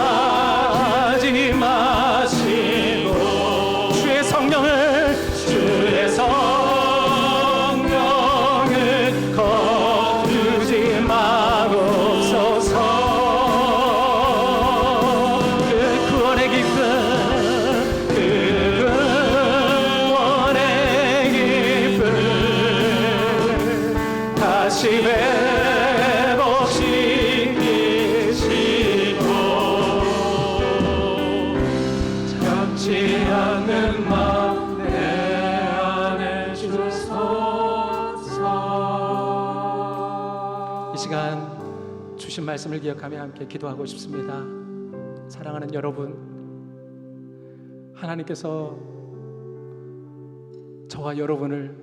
Speaker 2: 마시고
Speaker 3: 주의 성령을
Speaker 2: 주의 성령을 거두지 마옵소서.
Speaker 3: 그 구원의 기쁨
Speaker 2: 그 구원의 기쁨 다시 회복시키시고 참지 않는 마음 내 안에 주소서.
Speaker 3: 이 시간 주신 말씀을 기억하며 함께 기도하고 싶습니다. 사랑하는 여러분, 하나님께서 저와 여러분을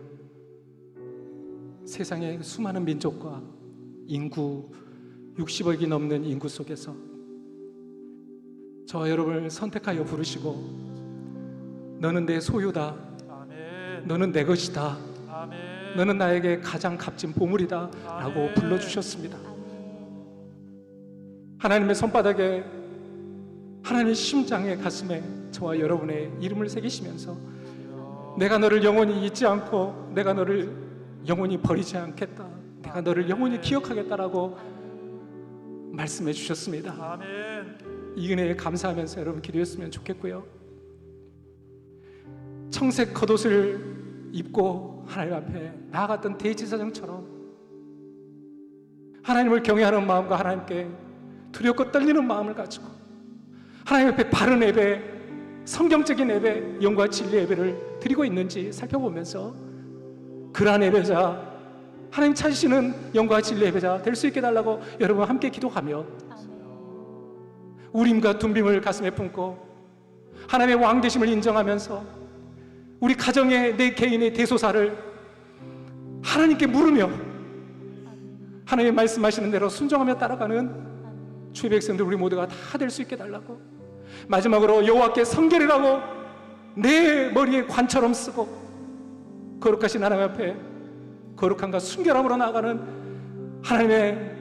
Speaker 3: 세상의 수많은 민족과 인구 60억이 넘는 인구 속에서 저와 여러분을 선택하여 부르시고 너는 내 소유다,
Speaker 1: 아멘.
Speaker 3: 너는 내 것이다,
Speaker 1: 아멘.
Speaker 3: 너는 나에게 가장 값진 보물이다 라고
Speaker 1: 아멘.
Speaker 3: 불러주셨습니다. 하나님의 손바닥에, 하나님의 심장에, 가슴에 저와 여러분의 이름을 새기시면서 내가 너를 영원히 잊지 않고 내가 너를 영원히 버리지 않겠다, 내가 너를 영원히 기억하겠다라고 말씀해 주셨습니다.
Speaker 1: 아멘.
Speaker 3: 이 은혜에 감사하면서 여러분 기도했으면 좋겠고요. 청색 겉옷을 입고 하나님 앞에 나아갔던 대제사장처럼 하나님을 경외하는 마음과 하나님께 두렵고 떨리는 마음을 가지고 하나님 앞에 바른 예배, 성경적인 예배, 영과 진리 예배를 드리고 있는지 살펴보면서 그러한 예배자, 하나님 찾으시는 영과 진리 예배자 될 수 있게 달라고 여러분 함께 기도하며 우림과 둠빔을 가슴에 품고 하나님의 왕 되심을 인정하면서 우리 가정의 내 개인의 대소사를 하나님께 물으며 하나님의 말씀하시는 대로 순종하며 따라가는 주의 백성들 우리 모두가 다 될 수 있게 달라고, 마지막으로 여호와께 성결이라고 내 머리에 관처럼 쓰고 거룩하신 하나님 앞에 거룩함과 순결함으로 나아가는 하나님의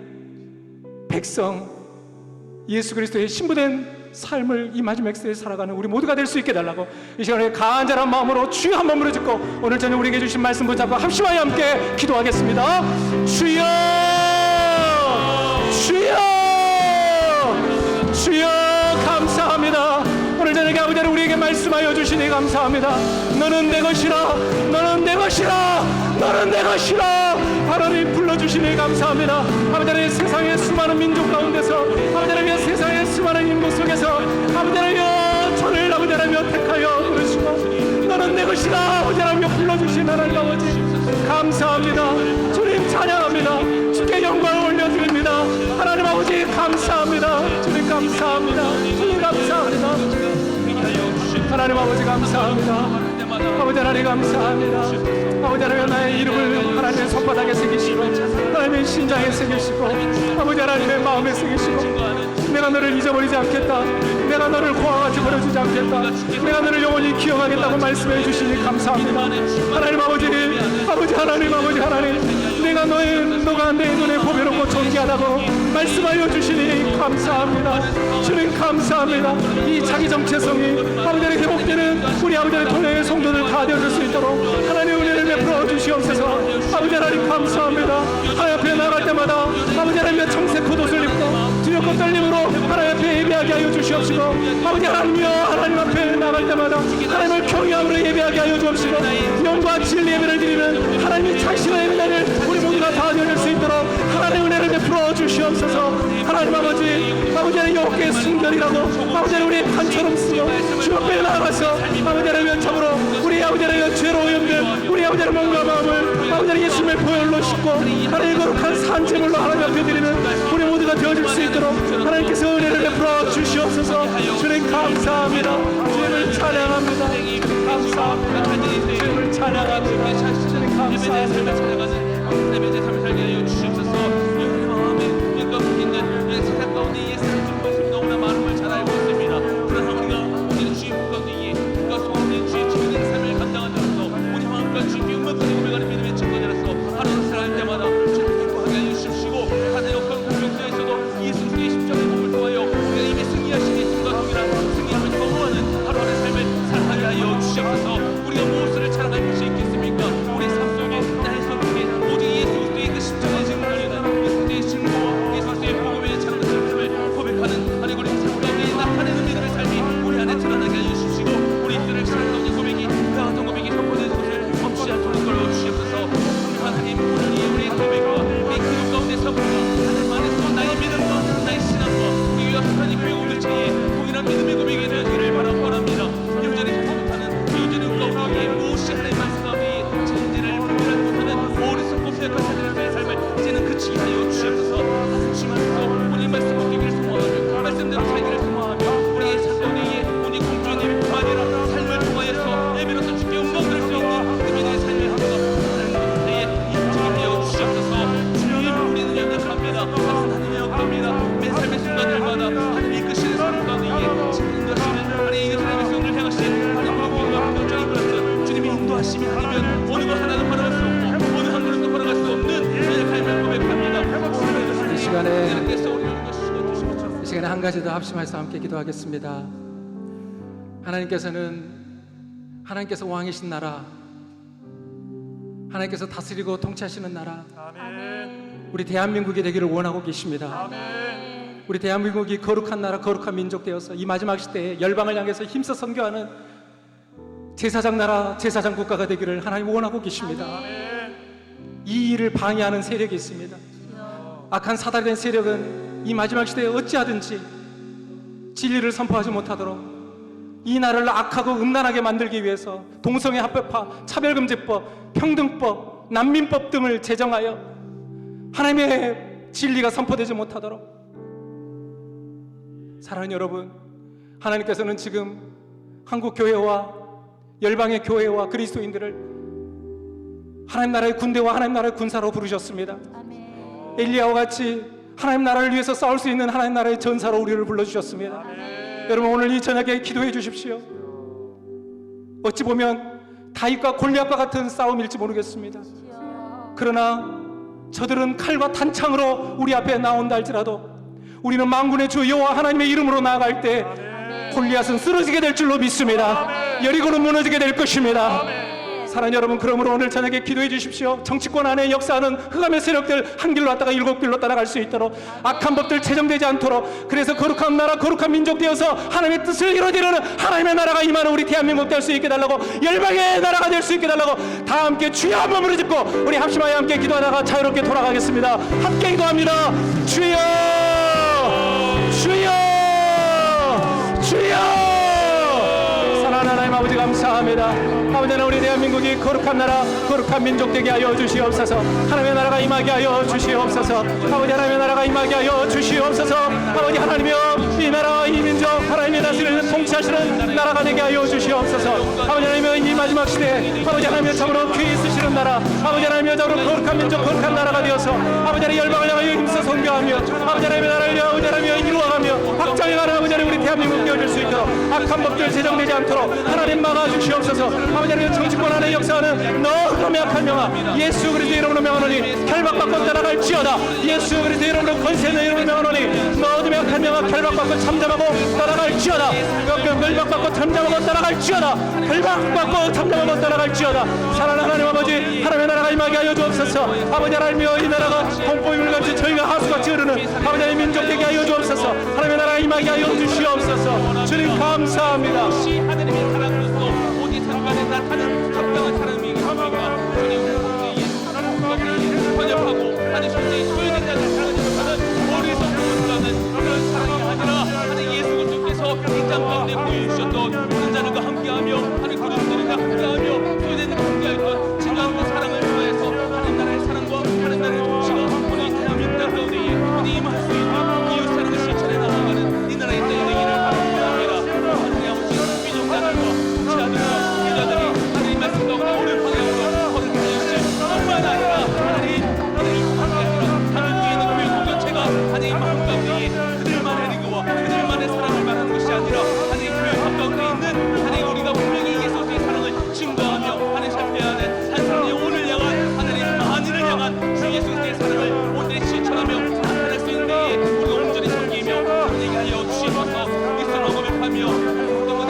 Speaker 3: 백성, 예수 그리스도의 신부된 삶을 이 마지막 시대에 살아가는 우리 모두가 될 수 있게 달라고 이 시간에 간절한 마음으로 주여 한번 부르짖고 오늘 저녁 우리에게 주신 말씀 붙잡고 합심하여 함께 기도하겠습니다. 주여, 주여, 주여, 감사합니다. 오늘 저녁에 아버지 하나님 우리에게 말씀하여 주시니 감사합니다. 너는 내 것이라, 너는 내 것이라, 너는 내 것이라 하나님 불러주시니 감사합니다. 아버지 하나님 세상의 수많은 민족 가운데서 아버지 하나님 세상의 수많은 인구 속에서 아버지 하나님 저를 아버지 하나님 택하여 부르시고 너는 내 것이라 아버지 하나님 불러주신 하나님 아버지 감사합니다. 주님 찬양합니다. 주께 영광을 올려드립니다. 하나님 아버지 감사합니다. 주님 감사합니다. 주님 감사합니다. 하나님 아버지 감사합니다. 아버지 하나님 감사합니다. 아버지 하나님 나의 이름을 하나님의 손바닥에 새기시고 하나님의 심장에 새기시고 아버지 하나님의 마음에 새기시고 내가 너를 잊어버리지 않겠다, 내가 너를 고아같이 버려주지 않겠다, 내가 너를 영원히 기억하겠다고 말씀해 주시니 감사합니다. 하나님 아버지, 아버지 하나님, 아버지 하나님, 내가 너가 내 눈에 보배롭고 존귀하다고 말씀하여 주시니 감사합니다. 주님 감사합니다. 이 자기 정체성이 아버지 하나님 회복되는 우리 아버지 하나님 통행의 성도들 다 되어줄 수 있도록 하나님 은혜 청색 겉옷을 입고 두렵고 떨림으로 하나님 앞에 예배하게 하여 주시옵시고 아버지 하나님이여 하나님 앞에 나갈 때마다 하나님을 경외함으로 예배하게 하여 주옵시고 영과 진리 예배를 드리는 하나님의 자신의 예배를 우리 모두가 다 드릴 수 있도록 하나님의 은혜를 베풀어 주시옵소서. 하나님 아버지는 여호와의 순결이라고 아버지는 우리 판처럼 쓰고 주 앞에 나아가서 아버지는 참으로 우리 아버지는 죄로 오염된 우리 아버지는 몸과 마음을 아버지는 예수님의 보혈로 씻고 하나님 거룩한 산제물로 하나님 앞에 드리는 우리 모두가 되어질 수 있도록 하나님께서 은혜를 베풀어 주시옵소서. 주님 감사합니다. 주님을 찬양합니다. 감사합니다. 주님을 찬양합니다. 주님 감사합니다.
Speaker 5: 삶의 삶을 살게 하여 주시옵소서. 우리 마음에 인과 있는 세상 가운데 예수를 준 것이 너무나 많은 걸 잘 알고 있습니다. 그러나 우리가 오늘 주의 가운데 인과 소원된 주의 주의 삶을 감당한 자로서 우리 마음과 주의 미움을 고백하는 믿음의 증거자로서 하루를 살아갈 때마다 주님을 기뻐하게 하여 주시고 하나의 어떤 공동체에서도 예수 그리스도의 십자가의 몸을 통하여 우리가 이미 승리하신 예수님과 동일한 승리함을 경험하는 하루하루의 삶을 살아가게 하여 주시옵소서. 우리가 무엇을 자랑할 것이 있겠습니까? 우리 삶 속에 나의 속에 오직 예수 그리스도의 그 십자가의 증거를 위한 예수 그리스도의 증거와 예수 그리스도의 복음의 장점을 고백하는 하나님 우리 삶 가운데 나타내는 믿음의 삶이 우리 안에 드러나게 하여 주시고 우리 이들을 사랑하는 고백이 그 같은 고백이 선포된 것을 멈추지 않도록 걸어 주시옵소서. 하나님 오늘 이 우리의 고백과 이 기도 가운데서 우리가 하나님 안에서 나의 믿음과 나의 신앙과 우리 약속한 이 교회 공동체에 동일한 믿음의 고백이 되어지기를 바랍니다. 여전히 통과 못하는 여전히 우리가 무엇이 하나님 말씀 가운데 진리를 분별하지 못하는 어리석고 폐역한 자들의 삶을 이제는 그치게 하여 주시옵소서. 하나님 주만서 우리 말씀 얻기를 소망하며 말씀대로 살기를 소망하며 우리의 삶 가운데 오직 공주님 그만이라 삶을 통하여서 예배로서 주께 영광 드릴 수 있는 그 믿음의 삶을 하면서 하나님 때에 인증이 되어 주시옵소서. 주님 우리는 연약합니다. 하나님의 영광입니다. 매 삶의 순간들마다 하나님 이끄시는 삶 가운데 인도하시는 하나님 이 삶의 손을 향하신 하나님 영광과 표정이 그렇듯 주님이 인도하심이 아니면 어느 것 하나도 걸어갈 수 없고 어느 한 걸음도 걸어갈 수 없는 연약함을 고백합니다.
Speaker 3: 이 시간에 한 가지 더 합심해서 함께 기도하겠습니다. 하나님께서 왕이신 나라, 하나님께서 다스리고 통치하시는 나라, 우리 대한민국이 되기를 원하고 계십니다. 우리 대한민국이 거룩한 나라, 거룩한 민족 되어서 이 마지막 시대에 열방을 향해서 힘써 선교하는 제사장 나라, 제사장 국가가 되기를 하나님 원하고 계십니다. 이 일을 방해하는 세력이 있습니다. 악한 사단이 된 세력은 이 마지막 시대에 어찌하든지 진리를 선포하지 못하도록 이 나라를 악하고 음란하게 만들기 위해서 동성애 합법화, 차별금지법, 평등법, 난민법 등을 제정하여 하나님의 진리가 선포되지 못하도록, 사랑하는 여러분, 하나님께서는 지금 한국 교회와 열방의 교회와 그리스도인들을 하나님 나라의 군대와 하나님 나라의 군사로 부르셨습니다. 엘리야와 같이 하나님 나라를 위해서 싸울 수 있는 하나님 나라의 전사로 우리를 불러주셨습니다. 여러분 오늘 이 저녁에 기도해 주십시오. 어찌 보면 다윗과 골리앗과 같은 싸움일지 모르겠습니다. 그러나 저들은 칼과 단창으로 우리 앞에 나온다 할지라도 우리는 만군의 주 여호와 하나님의 이름으로 나아갈 때 골리앗은 쓰러지게 될 줄로 믿습니다. 여리고는 무너지게 될 것입니다. 사랑하는 여러분, 그러므로 오늘 저녁에 기도해 주십시오. 정치권 안에 역사하는 흑암의 세력들 한 길로 왔다가 일곱 길로 따라갈 수 있도록, 악한 법들 제정되지 않도록, 그래서 거룩한 나라, 거룩한 민족 되어서 하나님의 뜻을 이루어지는 하나님의 나라가 임하는 우리 대한민국 될 수 있게 달라고, 열방의 나라가 될 수 있게 달라고 다 함께 주여 한 몸으로 짚고 우리 합심하여 함께 기도하다가 자유롭게 돌아가겠습니다. 함께 기도합니다. 주여, 주여, 주여. 사랑하는 하나님 아버지 감사합니다. 아버지 하나님, 우리 대한민국이 거룩한 나라, 거룩한 민족 되게 하여 주시옵소서. 하나님의 나라가 임하게 하여 주시옵소서. 아버지 하나님의 나라가 임하게 하여 주시옵소서. 아버지 하나님이여, 이 나라, 이 민족 하나님의 다스리는 통치하시는 나라가 되게 하여 주시옵소서. 아버지 하나님이여, 이 마지막 시대에 아버지 하나님이여 참으로 귀히 쓰시는 나라, 아버지 하나님이여 참으로 거룩한 민족, 거룩한 나라가 되어서 아버지 하나님 열방을 향하여 힘써 선교하며 아버지 하나님의 나라를 아버지 하나님이여 이루어가며 확장해가는 아버지 하나님 우리 대한민국 되어질 수 있도록 악한 법들 제정되지 않도록 하나님 막아주시옵소서. 아버지 아버지 하나님 정치권 안에 역사하는 너도 명확한 명함 예수 그리스도의 이름으로 명하노니 결박받고 따라갈지어다. 예수 그리스도의 이름으로 권세 있는 이름으로 명하노니 너도 명확한 명함 결박받고 잠잠하고 따라갈지어다. 결박받고 잠잠하고 따라갈지어다. 결박받고 잠잠하고 따라갈지어다. 사랑하는 하나님 아버지 하나님의 나라가 임하게 하여 주옵소서. 아버지 하나님이여 이 나라가 공포의 물같이 저희가 하수같이 흐르는 아버지 하나님 민족 되게 하여 주옵소서. 하나님의 나라가 임하게 하여 주시옵소서. 주님 감사합니다.
Speaker 2: 하나님의 사랑으로서 어디 상관에 나타나는 합당한 사람이 있습니까? 주님 우리의 번역하고 하나님 존재의 소유된 자를 사랑하지 못하는 어리석은 그런 사랑이 아니라 하나님 예수 그리스도께서 이 땅 가운데 보여주셨던 그런 자들과 함께하며 하나님 그리스도들과 함께하며 소유된 자들과 함께하였던 진정한 그 사랑을 통해서 하나님 나라의 사랑과 하나님 나라의 통치가 오늘 대한민국 땅 가운데 우리 임할 수 있는 이웃 사랑을 실천해 나아가는 이 나라의 땅이 되기를 바랍니다. 하나님 아버지 민족자들과 통치자들과 기자들이 하나님 말씀 가운데 옳은 방향으로 걸을 하여 주실 뿐만 아니라 하나님 하늘 위에 있는 교회 공동체가 하나님 마음 가운데 그들만의 리그와 그들만의 사랑을 말하는 것이 아니라 하나님 교회 가운데 있는 하나님 우리가 분명히 예수의 사랑을 증거하며 하나님 살펴야 하는 한 사람의 오늘 향한 하나님 만인을 향한 주 예수의 사랑을 온전히 실천하며 나타낼 수 있는 데에 우리가 온전히 섬기며 하나님께 하여 주시옵소서. 그리스도를 고백하며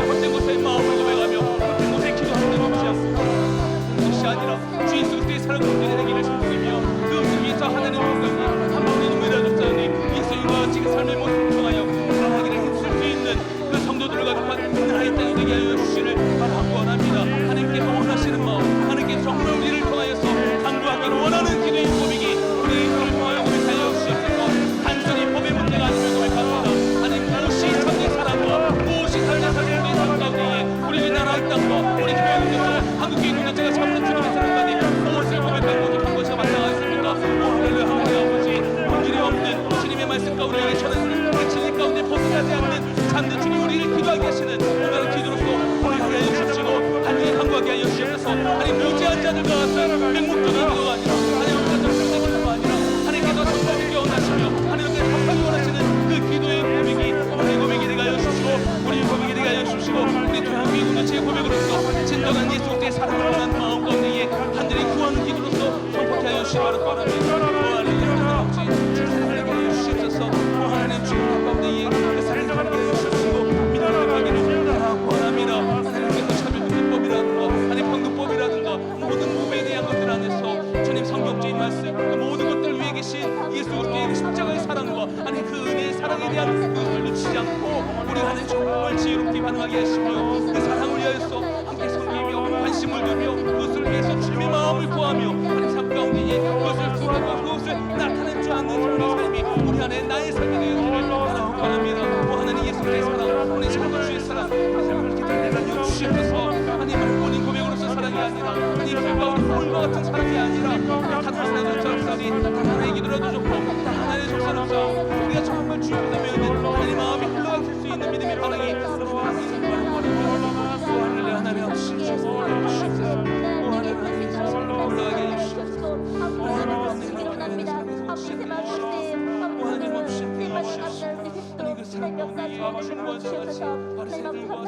Speaker 2: 헛된 곳에 마음을 고백하며 헛된 곳에 기도하는 것이 아니라 주 예수의 사랑을 온전히 되기를 신청하며 그것을 위해서 하나님 분명히 한 번의 눈물을 흘렸사오니 예수님과 같이 그 삶의 모습을 통하여 살아가기를 힘쓸 수 있는 그 성도들을 가지고 나라의 땅이 되게 하여 주시를 바라고 원합니다. 하나님께서 원하시는 마음 하나님께서 정말 우리를 통하여서 강구하기를 원하는 기도의 고백이 우리를 통하여 고백하여 주시옵소서. 단순히 법의 문제가 아니면 고백합니다. 하나님 무엇이 참된 사랑과 무엇이 참된 사랑의 삶 가운데에 우리 나라의 땅과 우리 교회 공동체 한국교회 공동체가 참는 주님의 사랑까지 무엇을 고백하고 고백한 것이 마땅하겠습니까? 오늘의 하나님 아버지 본질이 없는 주님의 말씀 가운데 전하는 그 진리 가운데 벗어나지 않는 참된 주님 우리를 기도하게 하시는 오늘의 기도로서 우리를 하여 주시고 하나님 강구하게 하여 주시옵소서. 하나님 무지한 자들과 같은 맹목적인 기도가 아니라 하나님 같은 불쌍한 아니라 하나님께서 정말 깨어나시며 하나님께 합하기 원하시는 그 기도의 고백이 우리 고백이 되게 하여 주시고 우리 고백이 되게 하여 주시고 우리 교회 공동체의 고백으로서 진정한 예수 그리스도의 사랑을 원하는 마음 가운데에 하늘이 구하는 기도로서 선포케 하여 주시기 바랍니다. 하나님 주님에게 하여 주시옵소서. 하나님 주님 가운데에 그 사랑을 함께 하여 주시고 믿음을 하기를 바라고 원합니다. 하나님께서 차별금지법이라든가 하나님 방금법이라든가 모든 무배에 대한 것들 안에서 주님 성경적인 말씀 그 모든 것들 위에 계신 예수 그리스도의 십자가의 사랑과 아니 그 은혜의 사랑에 대한 그것을 놓치지 않고 우리 안에 정말 지혜롭게 반응하게 하시며 그 사랑을 위하여서 함께 섬기며 관심을 두며 그것을 위해서 주님의 마음을 구하며 하나님 삶 가운데에 그것을 구하고 그것을 나타낼 줄 아는 정말 삶이 우리 안에 나의 삶이 되어지기를 바랍니다. 하나님 예수의 사랑 우리 삶과 주의 사랑 우리 삶을 이렇게 달려가며 주시옵소서. 하나님 본인 고백으로서 사랑이 아니라 하나님 불과 우리 홀과 같은 사랑이 아니라 단 하나의 정사람이 단 하나의 기도라도 좋고 단 하나의 정사람싸움 우리가 정말 주의 믿음에 있는 하나님 마음이 흘러갈 수 있는 믿음의 반응이 하나님 주시옵소서.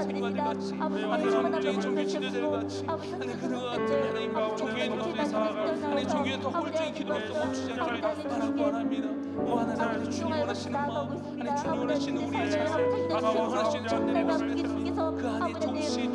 Speaker 2: 하나님 전적인 종교 지도자들같이 하나님 그들과 같은 하나님 종교의 노수에 살아가 하나님 종교의 더 홀적인 기도로서 멈추지 않기를 바라고 원합니다. 하나님 주님 원하시는 마음 하나님 주님 원하시는 우리의 자세 주님 원하시는 참된 모습에 그 안에 동시